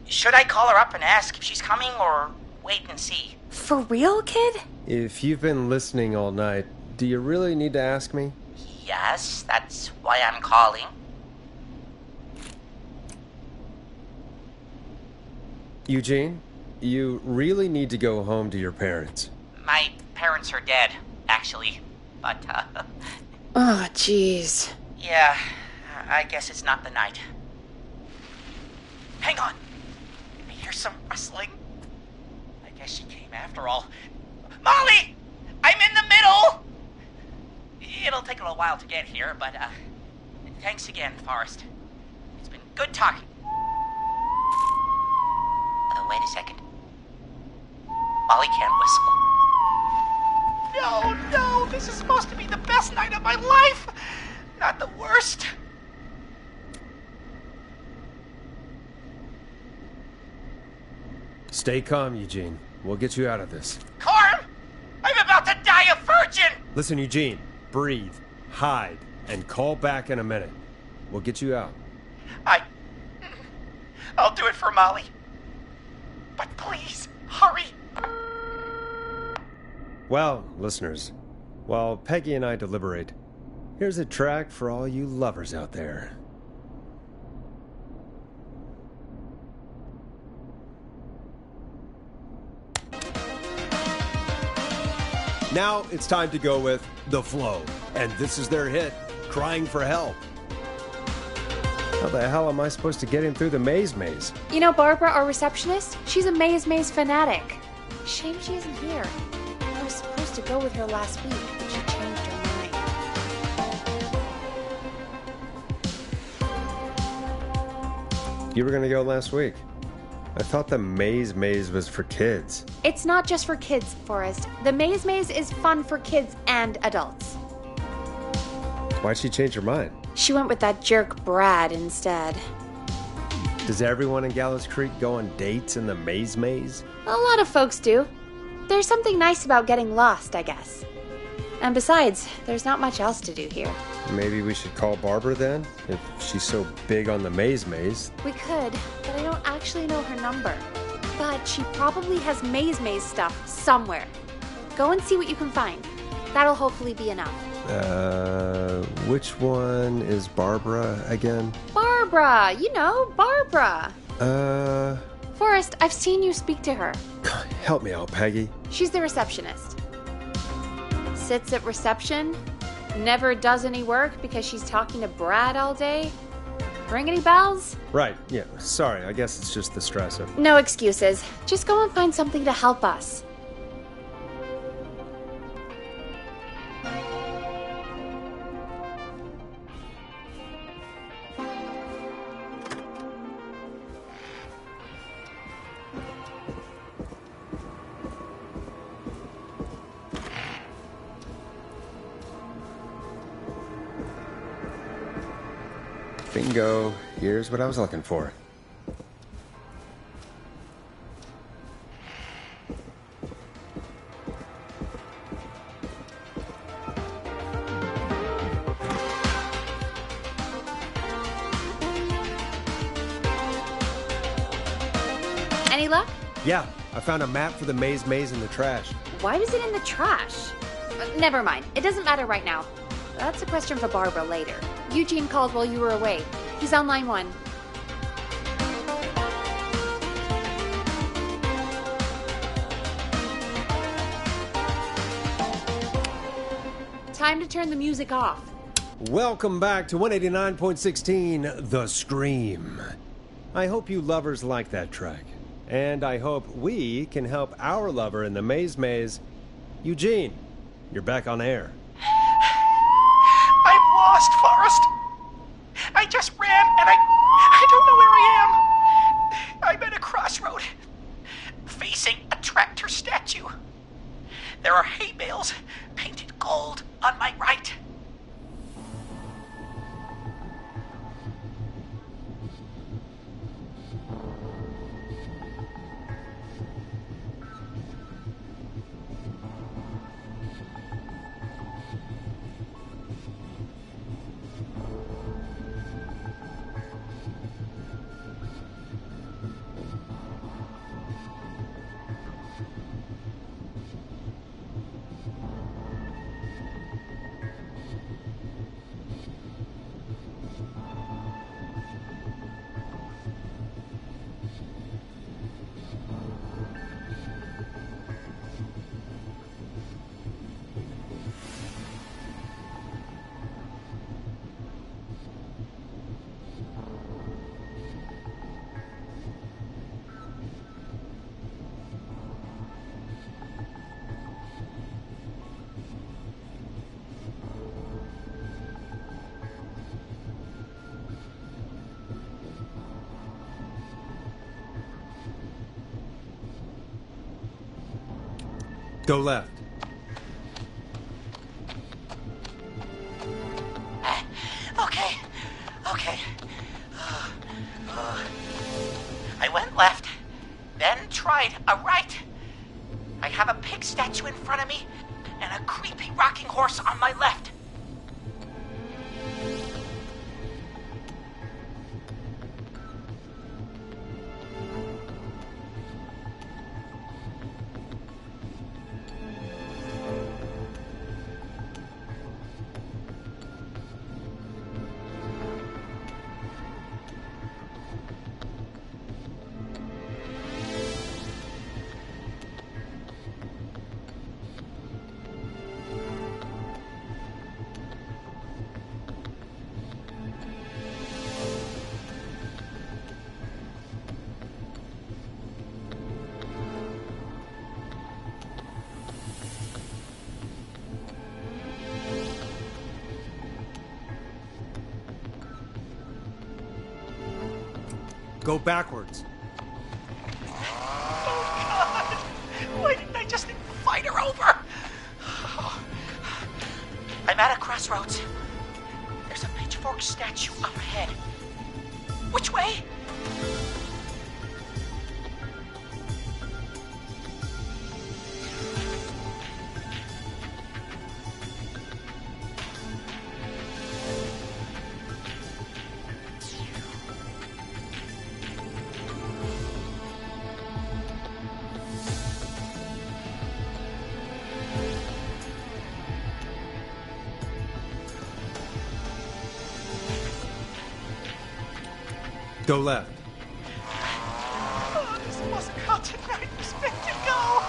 Should I call her up and ask if she's coming, or wait and see? For real, kid? If you've been listening all night, do you really need to ask me? Yes, that's why I'm calling. Eugene, you really need to go home to your parents. My parents are dead, actually. But, Oh, jeez. yeah, I guess it's not the night. Hang on. I hear some rustling. I guess she came after all. Molly! I'm in the middle! It'll take a little while to get here, but, thanks again, Forrest. It's been good talking. Wait a second. Molly can't whistle. No, this is supposed to be the best night of my life! Not the worst. Stay calm, Eugene. We'll get you out of this. Carm! I'm about to die a virgin! Listen, Eugene, breathe, hide, and call back in a minute. We'll get you out. I'll do it for Molly. But please, hurry! Well, listeners, while Peggy and I deliberate, here's a track for all you lovers out there. Now it's time to go with The Flow, and this is their hit, Crying for Help. How the hell am I supposed to get him through the maze? You know Barbara, our receptionist? She's a maze fanatic. Shame she isn't here. I was supposed to go with her last week, but she changed her mind. You were gonna go last week. I thought the maze was for kids. It's not just for kids, Forrest. The maze is fun for kids and adults. Why'd she change her mind? She went with that jerk Brad instead. Does everyone in Gallows Creek go on dates in the maze? A lot of folks do. There's something nice about getting lost, I guess. And besides, there's not much else to do here. Maybe we should call Barbara then, if she's so big on the maze. We could, but I don't actually know her number. But she probably has maze stuff somewhere. Go and see what you can find. That'll hopefully be enough. Which one is Barbara again? Barbara! You know, Barbara! Forrest, I've seen you speak to her. Help me out, Peggy. She's the receptionist. Sits at reception, never does any work because she's talking to Brad all day. Ring any bells? Right, yeah, sorry, I guess it's just the stress of... No excuses. Just go and find something to help us. Bingo. Here's what I was looking for. Any luck? Yeah, I found a map for the maze in the trash. Why is it in the trash? Never mind. It doesn't matter right now. That's a question for Barbara later. Eugene called while you were away. He's on line 1. Time to turn the music off. Welcome back to 189.16, The Scream. I hope you lovers like that track. And I hope we can help our lover in the maze. Eugene, you're back on air. I'm lost, Forrest. I just ran and I don't know where I am. I'm at a crossroad, facing a tractor statue. There are hay bales painted gold on my right. Go left. Okay. Okay. I went left, then tried a right. I have a pig statue in front of me and a creepy rocking horse on my left. Go backwards. Oh, God! Why didn't I just fight her over? I'm at a crossroads. There's a pitchfork statue up ahead. Which way? Go left. Oh, this wasn't how tonight was meant to go.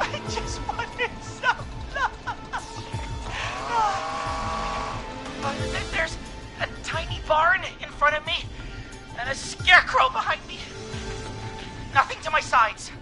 I just wanted some love. There's a tiny barn in front of me and a scarecrow behind me. Nothing to my sides.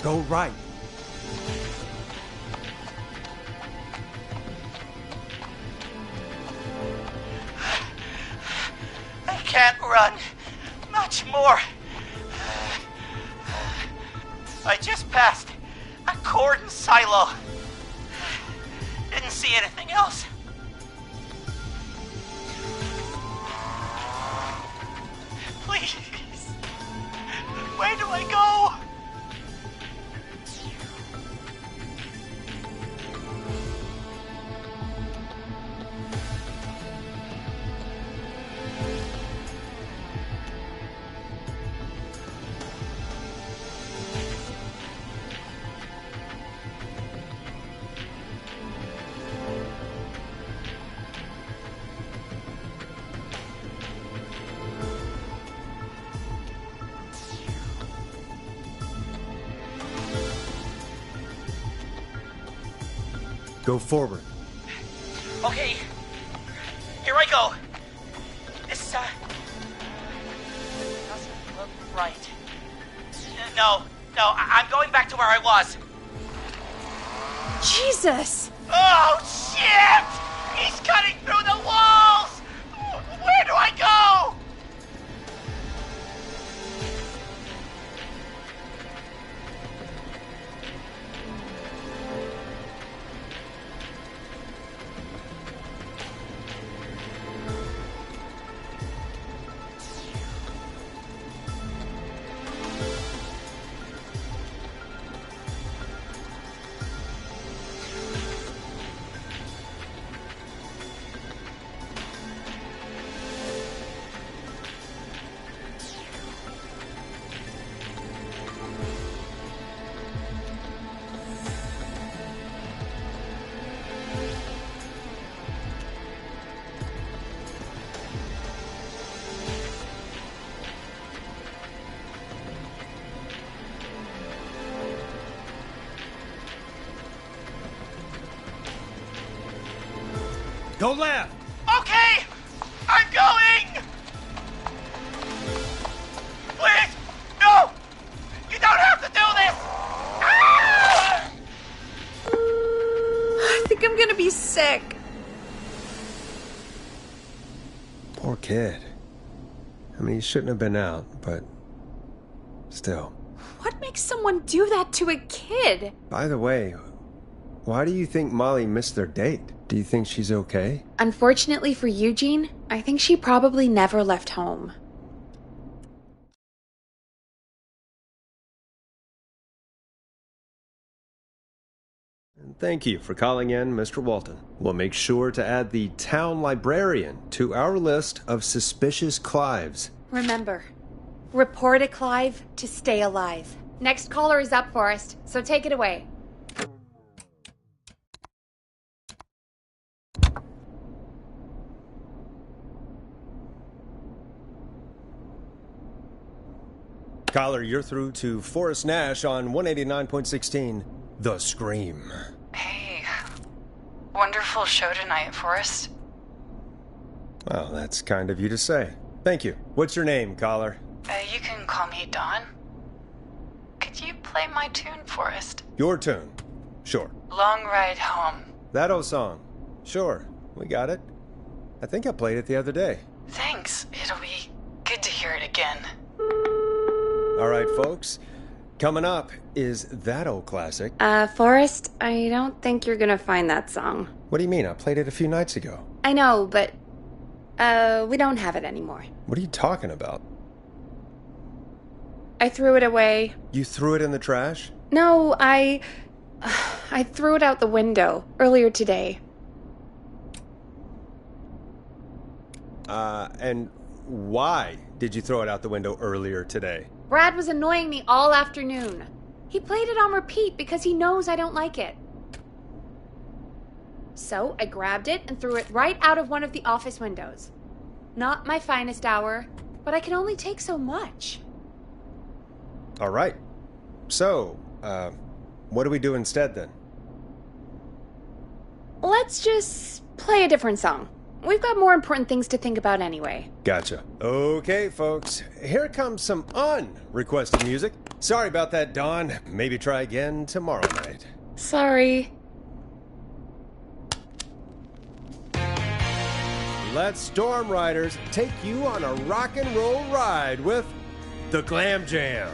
Go right. I can't run much more. I just passed a corn silo. Didn't see anything else. Please. Where do I go? Go forward. Okay. Here I go. This, doesn't look right. No, I'm going back to where I was. Jesus! Oh, shit! He's cutting through the walls! Where do I go? Go left! Okay! I'm going! Please! No! You don't have to do this! Ah! I think I'm gonna be sick. Poor kid. I mean, he shouldn't have been out, but still. What makes someone do that to a kid? By the way, why do you think Molly missed their date? Do you think she's okay? Unfortunately for Eugene, I think she probably never left home. And thank you for calling in, Mr. Walton. We'll make sure to add the town librarian to our list of suspicious Clives. Remember, report a Clive to stay alive. Next caller is up, Forrest, so take it away. Caller, you're through to Forrest Nash on 189.16, The Scream. Hey, wonderful show tonight, Forrest. Well, that's kind of you to say. Thank you. What's your name, caller? You can call me Dawn. Could you play my tune, Forrest? Your tune. Sure. Long Ride Home. That old song. Sure. We got it. I think I played it the other day. Thanks. It'll be good to hear it again. All right, folks. Coming up is that old classic. Forrest, I don't think you're gonna find that song. What do you mean? I played it a few nights ago. I know, but, we don't have it anymore. What are you talking about? I threw it away. You threw it in the trash? No, I threw it out the window earlier today. And why did you throw it out the window earlier today? Brad was annoying me all afternoon. He played it on repeat because he knows I don't like it. So I grabbed it and threw it right out of one of the office windows. Not my finest hour, but I can only take so much. All right. So, what do we do instead then? Let's just play a different song. We've got more important things to think about anyway. Gotcha. Okay, folks. Here comes some unrequested music. Sorry about that, Dawn. Maybe try again tomorrow night. Sorry. Let Storm Riders take you on a rock and roll ride with the Glam Jam.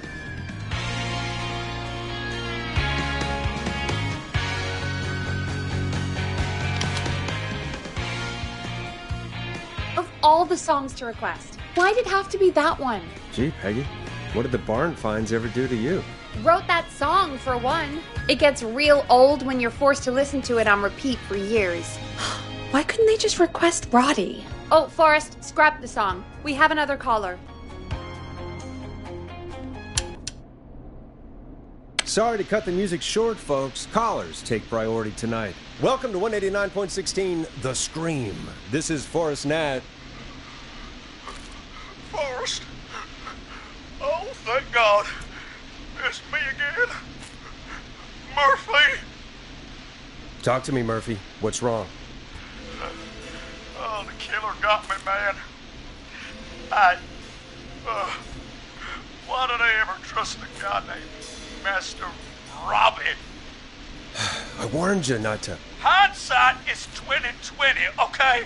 Of all the songs to request, why'd it have to be that one? Gee, Peggy, what did the barn finds ever do to you? Wrote that song, for one. It gets real old when you're forced to listen to it on repeat for years. Why couldn't they just request Roddy? Oh, Forrest, scrap the song. We have another caller. Sorry to cut the music short, folks. Callers take priority tonight. Welcome to 189.16, The Scream. This is Forrest Nash. Forrest? Oh, thank God. It's me again. Murphy. Talk to me, Murphy. What's wrong? Oh, the killer got me, man. Why did I ever trust a guy named Master Robbie? I warned you not to. Hindsight is 20/20, okay?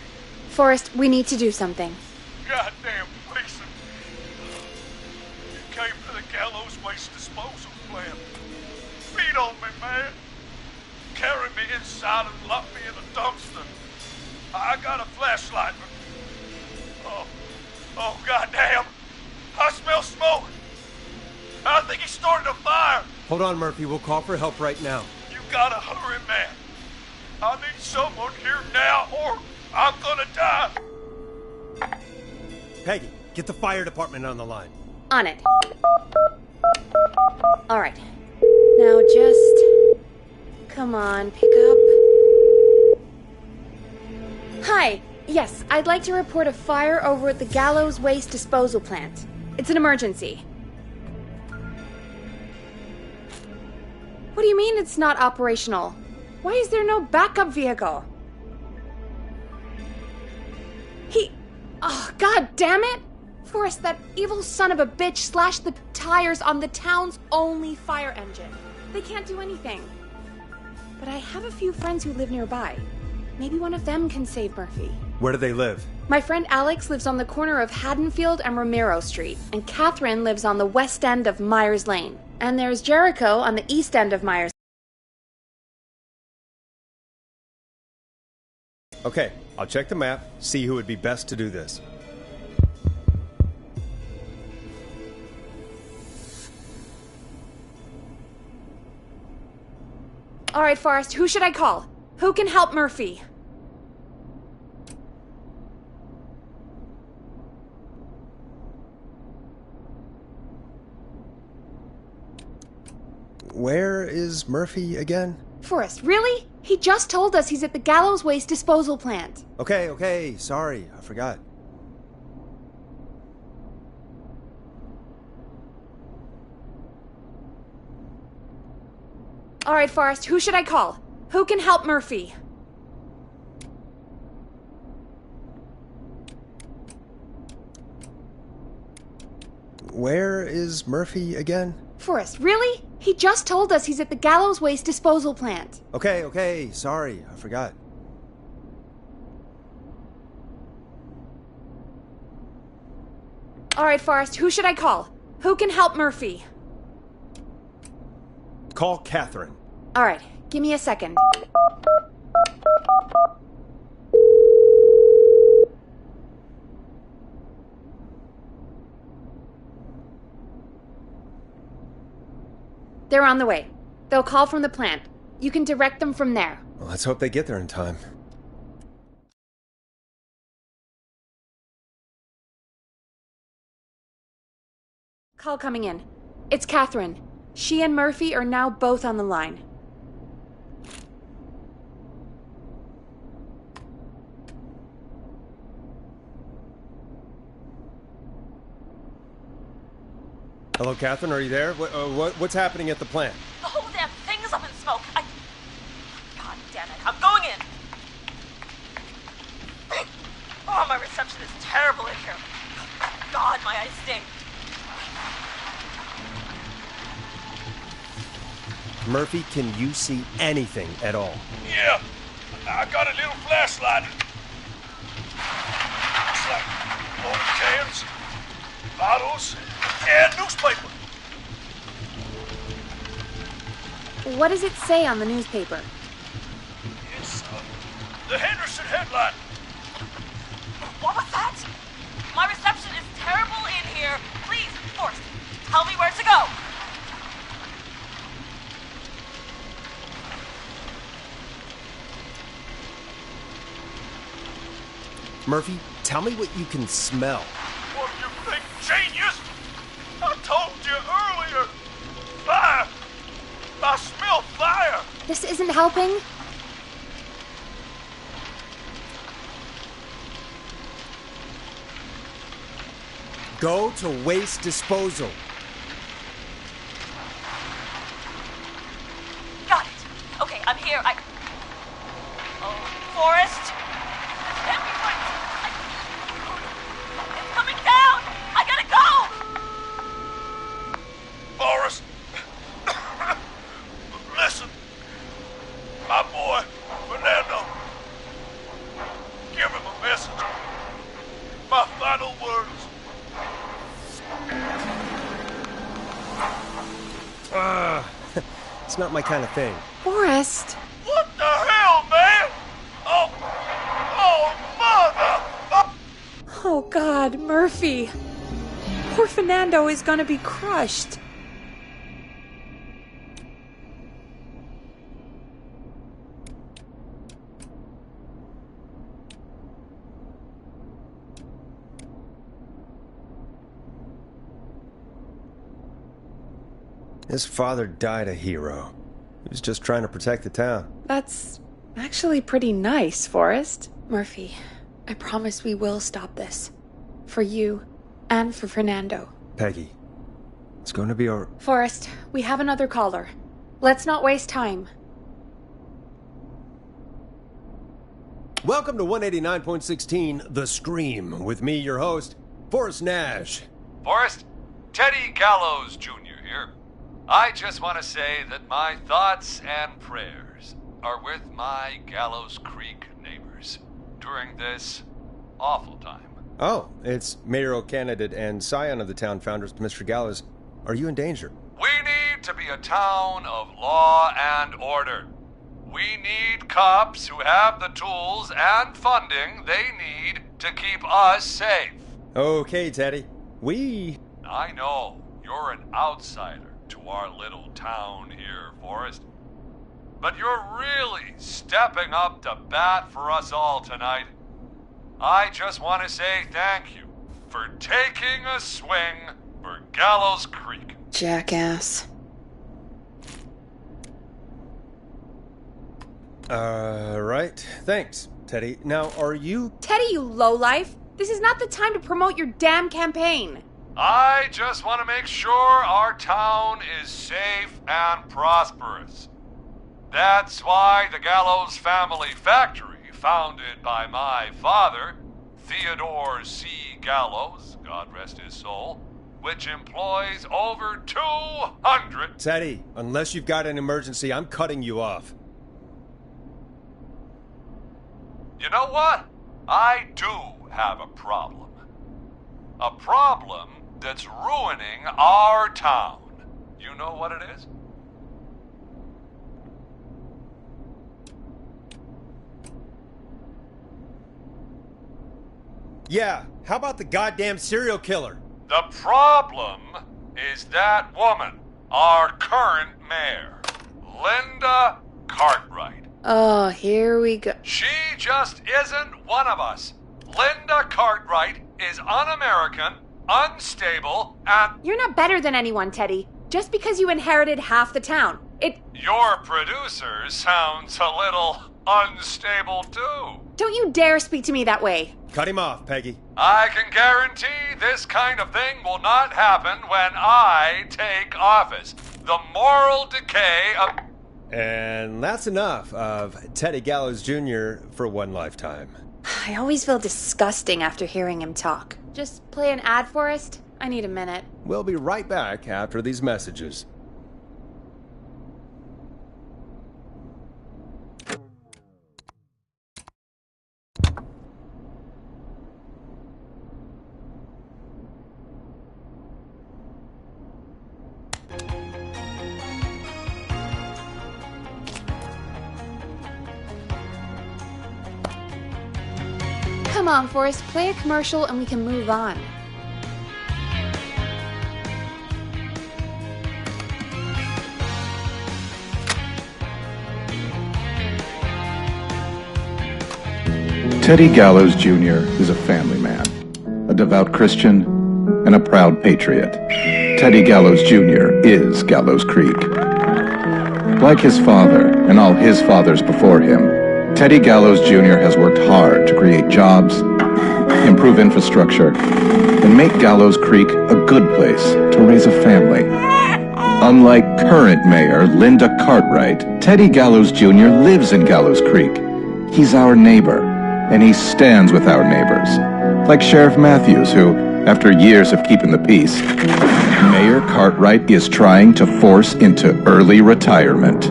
Forrest, we need to do something. Goddamn Mason. You came to the gallows waste disposal plant. Beat on me, man. Carry me inside and lock me in a dumpster. I got a flashlight, but... Oh, goddamn. I smell smoke. I think he started a fire. Hold on, Murphy. We'll call for help right now. You gotta hurry, man. I need someone here now or I'm gonna die. Peggy, get the fire department on the line. On it. All right. Now just... Come on, pick up. Hi. Yes, I'd like to report a fire over at the Gallows Waste Disposal Plant. It's an emergency. What do you mean it's not operational? Why is there no backup vehicle? Oh, god damn it! Forrest, that evil son of a bitch slashed the tires on the town's only fire engine. They can't do anything. But I have a few friends who live nearby. Maybe one of them can save Murphy. Where do they live? My friend Alex lives on the corner of Haddonfield and Romero Street, and Catherine lives on the west end of Myers Lane. And there's Jericho on the east end of Myers. Okay, I'll check the map, see who would be best to do this. All right, Forrest, who should I call? Who can help Murphy? Where is Murphy again? Forrest, really? He just told us he's at the Gallows Waste Disposal Plant. Okay, sorry, I forgot. All right, Forrest, who should I call? Who can help Murphy? Where is Murphy again? Forrest, really? He just told us he's at the Gallows Waste Disposal Plant. Okay, sorry, I forgot. All right, Forrest, who should I call? Who can help Murphy? Call Catherine. All right, give me a second. They're on the way. They'll call from the plant. You can direct them from there. Well, let's hope they get there in time. Call coming in. It's Catherine. She and Murphy are now both on the line. Hello, Catherine, are you there? What's happening at the plant? The whole damn thing is up in smoke. God damn it. I'm going in. Oh, my reception is terrible in here. God, my eyes sting. Murphy, can you see anything at all? Yeah, I got a little flashlight. Looks like old cans, bottles, and newspaper. What does it say on the newspaper? It's the Henderson headline. What was that? My reception is terrible in here. Please, Forrest, tell me where to go. Murphy, tell me what you can smell. What do you think, genius? I told you earlier. Fire! I smell fire! This isn't helping. Go to waste disposal. Got it. Okay, I'm here. Forrest? Everyone! It's coming down! I gotta go! Forrest! Listen! My boy, Fernando. Give him a message. My final words. It's not my kind of thing. Forrest! What the hell, man? Oh, mother! Oh, God, Murphy. Poor Fernando is gonna be crushed. His father died a hero. He was just trying to protect the town. That's actually pretty nice, Forrest. Murphy, I promise we will stop this. For you and for Fernando. Peggy, it's going to be our... Forrest, we have another caller. Let's not waste time. Welcome to 189.16 The Scream, with me, your host, Forrest Nash. Forrest, Teddy Gallows Jr. here. I just want to say that my thoughts and prayers are with my Gallows Creek neighbors during this awful time. Oh, it's mayoral candidate and scion of the town founders, Mr. Gallows. Are you in danger? We need to be a town of law and order. We need cops who have the tools and funding they need to keep us safe. Okay, Teddy. I know you're an outsider to our little town here, Forrest. But you're really stepping up to bat for us all tonight. I just want to say thank you for taking a swing for Gallows Creek. Jackass. Right. Thanks, Teddy. Now, are you... Teddy, you lowlife! This is not the time to promote your damn campaign! I just want to make sure our town is safe and prosperous. That's why the Gallows Family Factory, founded by my father, Theodore C. Gallows, God rest his soul, which employs over 200... Teddy, unless you've got an emergency, I'm cutting you off. You know what? I do have a problem. A problem that's ruining our town. You know what it is? Yeah, how about the goddamn serial killer? The problem is that woman, our current mayor, Linda Cartwright. Oh, here we go. She just isn't one of us. Linda Cartwright is un-American, unstable, and... You're not better than anyone, Teddy. Just because you inherited half the town. Your producer sounds a little unstable, too. Don't you dare speak to me that way. Cut him off, Peggy. I can guarantee this kind of thing will not happen when I take office. The moral decay of... And that's enough of Teddy Gallows Jr. for one lifetime. I always feel disgusting after hearing him talk. Just play an ad, Forrest? I need a minute. We'll be right back after these messages. Come on, Forrest, play a commercial and we can move on. Teddy Gallows Jr. is a family man, a devout Christian, and a proud patriot. Teddy Gallows Jr. is Gallows Creek. Like his father and all his fathers before him, Teddy Gallows Jr. has worked hard to create jobs, improve infrastructure, and make Gallows Creek a good place to raise a family. Unlike current mayor Linda Cartwright, Teddy Gallows Jr. lives in Gallows Creek. He's our neighbor, and he stands with our neighbors. Like Sheriff Matthews, who, after years of keeping the peace, Mayor Cartwright is trying to force into early retirement.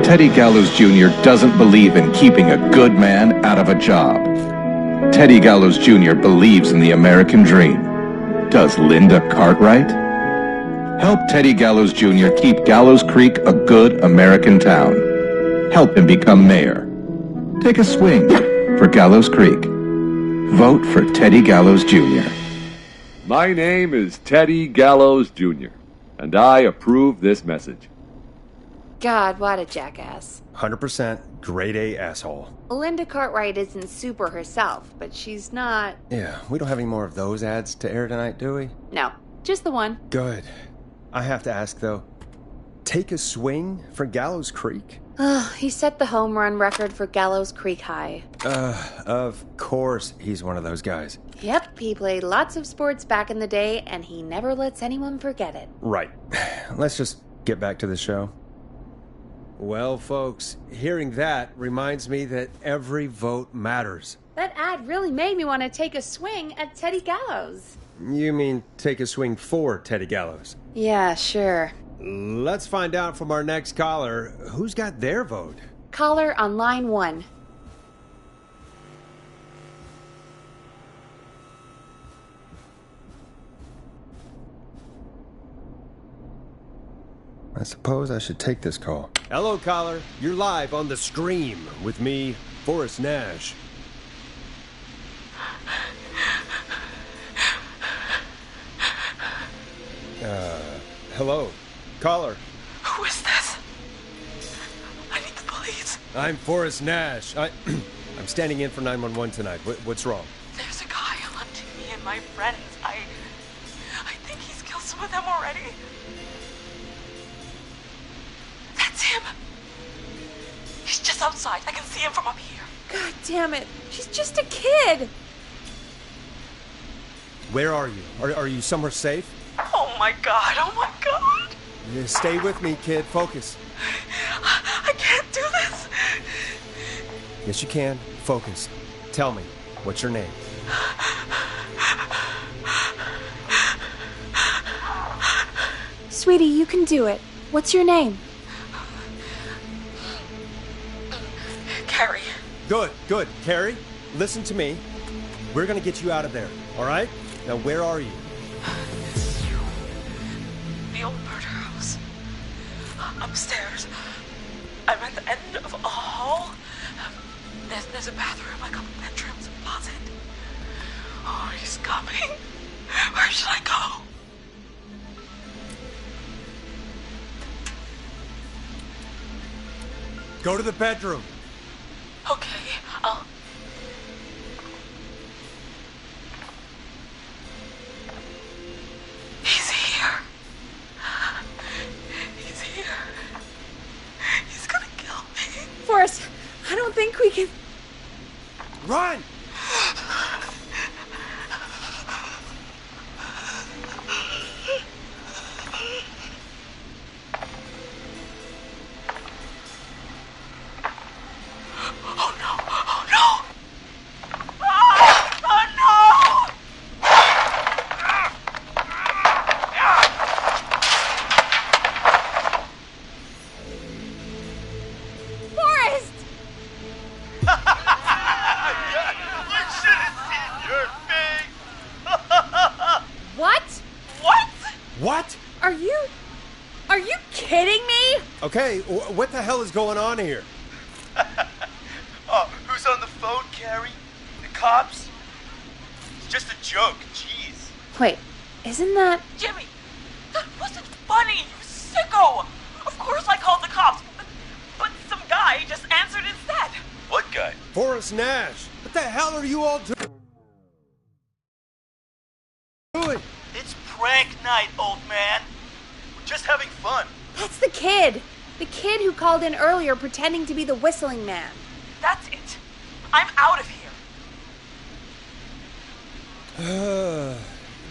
Teddy Gallows Jr. doesn't believe in keeping a good man out of a job. Teddy Gallows Jr. believes in the American dream. Does Linda Cartwright? Help Teddy Gallows Jr. keep Gallows Creek a good American town. Help him become mayor. Take a swing for Gallows Creek. Vote for Teddy Gallows Jr. My name is Teddy Gallows Jr., and I approve this message. God, what a jackass. 100% grade A asshole. Linda Cartwright isn't super herself, but she's not... Yeah, we don't have any more of those ads to air tonight, do we? No, just the one. Good. I have to ask, though, take a swing for Gallows Creek? He set the home run record for Gallows Creek High. Of course he's one of those guys. Yep, he played lots of sports back in the day, and he never lets anyone forget it. Right. Let's just get back to the show. Well, folks, hearing that reminds me that every vote matters. That ad really made me want to take a swing at Teddy Gallows. You mean take a swing for Teddy Gallows? Yeah, sure. Let's find out from our next caller who's got their vote. Caller on line 1. I suppose I should take this call. Hello, caller. You're live on the stream with me, Forrest Nash. Hello, caller. Who is this? I need the police. I'm Forrest Nash. I'm standing in for 911 tonight. What's wrong? There's a guy hunting me and my friends. I think he's killed some of them already. That's him. He's just outside. I can see him from up here. God damn it. She's just a kid. Where are you? Are you somewhere safe? Oh my god. Oh my god. Yeah, stay with me, kid. Focus. I can't do this. Yes, you can. Focus. Tell me, what's your name? Sweetie, you can do it. What's your name? Carrie. Good. Carrie, listen to me. We're gonna get you out of there, all right? Now, where are you? The old murder house. Upstairs. I'm at the end of a hall. There's a bathroom, a couple bedrooms, a closet. Oh, he's coming. Where should I go? Go to the bedroom. Okay, I'll... He's here. He's here. He's gonna kill me. Forrest, I don't think we can... Run! Oh no! Oh no! Oh no! Forrest! What? What? Are you kidding me? Okay, what the hell is going on here? Oh, who's on the phone, Carrie? The cops? It's just a joke, jeez. Wait, isn't that... Jimmy, that wasn't funny, you sicko! Of course I called the cops, but some guy just answered instead. What guy? Forrest Nash. What the hell are you all doing? It's prank night, old man. We're just having fun. That's the kid. The kid who called in earlier pretending to be the whistling man. That's it. I'm out of here.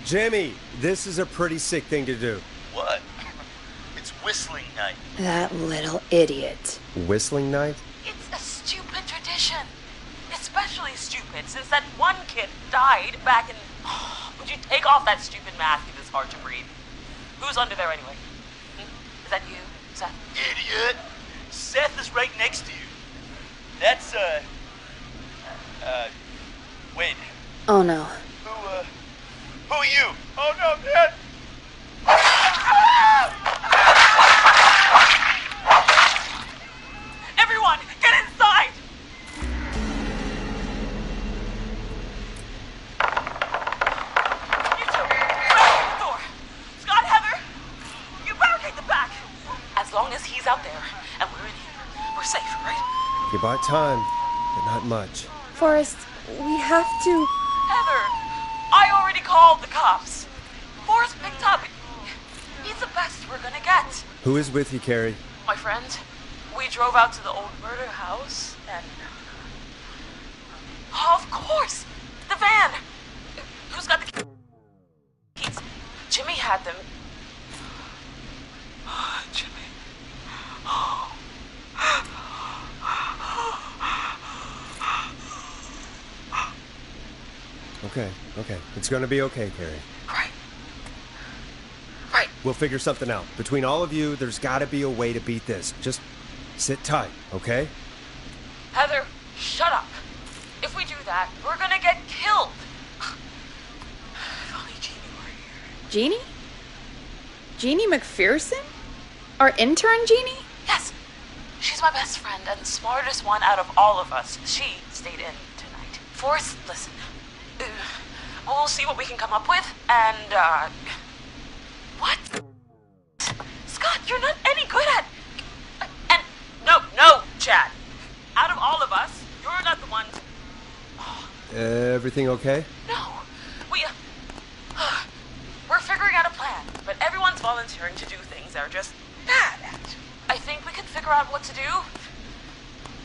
Jimmy, this is a pretty sick thing to do. What? It's whistling night. That little idiot. Whistling night? It's a stupid tradition. especially stupid since that one kid died back in... Would you take off that stupid mask if it's hard to breathe? Who's under there anyway? Is that you, Seth? Idiot! Seth is right next to you. That's, wait. Oh no. Who are you? Oh no, Dad! Everyone, get inside! You two, barricade the door. Scott, Heather, you barricade the back. As long as he's out there and we're in here, we're safe, right? You bought time, but not much. Forrest, we have to... Heather, I already called the cops. Forrest picked up. He's the best we're gonna get. Who is with you, Carrie? My friend, we drove out to the old murder house and... Oh, of course! The van! Who's got the keys? Jimmy had them. Jimmy. Okay. It's gonna be okay, Carrie. Right. We'll figure something out. Between all of you, there's gotta be a way to beat this. Just sit tight, okay? Heather, shut up. If we do that, we're gonna get killed. If only Jeannie were here. Jeannie? Jeannie McPherson? Our intern Jeannie? Yes. She's my best friend and the smartest one out of all of us. She stayed in tonight. Forrest, listen. We'll see what we can come up with, and, What? Scott, you're not any good at... And... No, Chad. Out of all of us, you're not the one... Everything okay? No. We're figuring out a plan, but everyone's volunteering to do things they're just bad at. I think we can figure out what to do,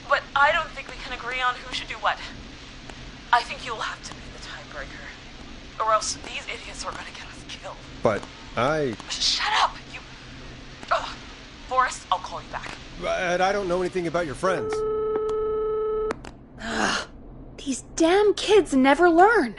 but I don't think we can agree on who should do what. I think you'll have to be the tiebreaker, or else these idiots are gonna get us killed. But Shut up, you... Forrest, I'll call you back. But I don't know anything about your friends. These damn kids never learn.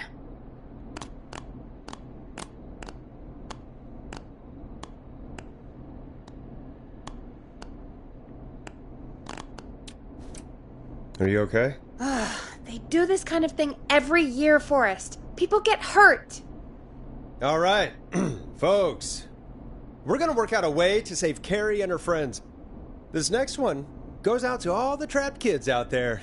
Are you okay? They do this kind of thing every year, Forrest. People get hurt. All right, folks. We're gonna work out a way to save Carrie and her friends. This next one goes out to all the trapped kids out there.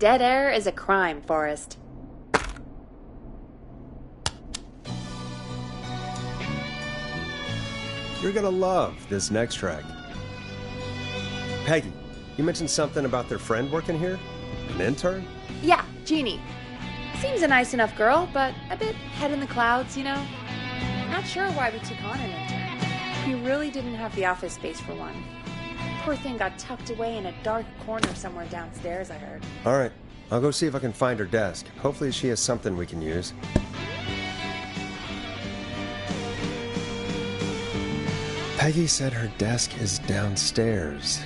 Dead air is a crime, Forrest. You're gonna love this next track. Peggy, you mentioned something about their friend working here? An intern? Yeah, Jeannie. Seems a nice enough girl, but a bit head in the clouds, you know? Not sure why we took on an intern. We really didn't have the office space for one. Poor thing got tucked away in a dark corner somewhere downstairs, I heard. All right, I'll go see if I can find her desk. Hopefully she has something we can use. Peggy said her desk is downstairs.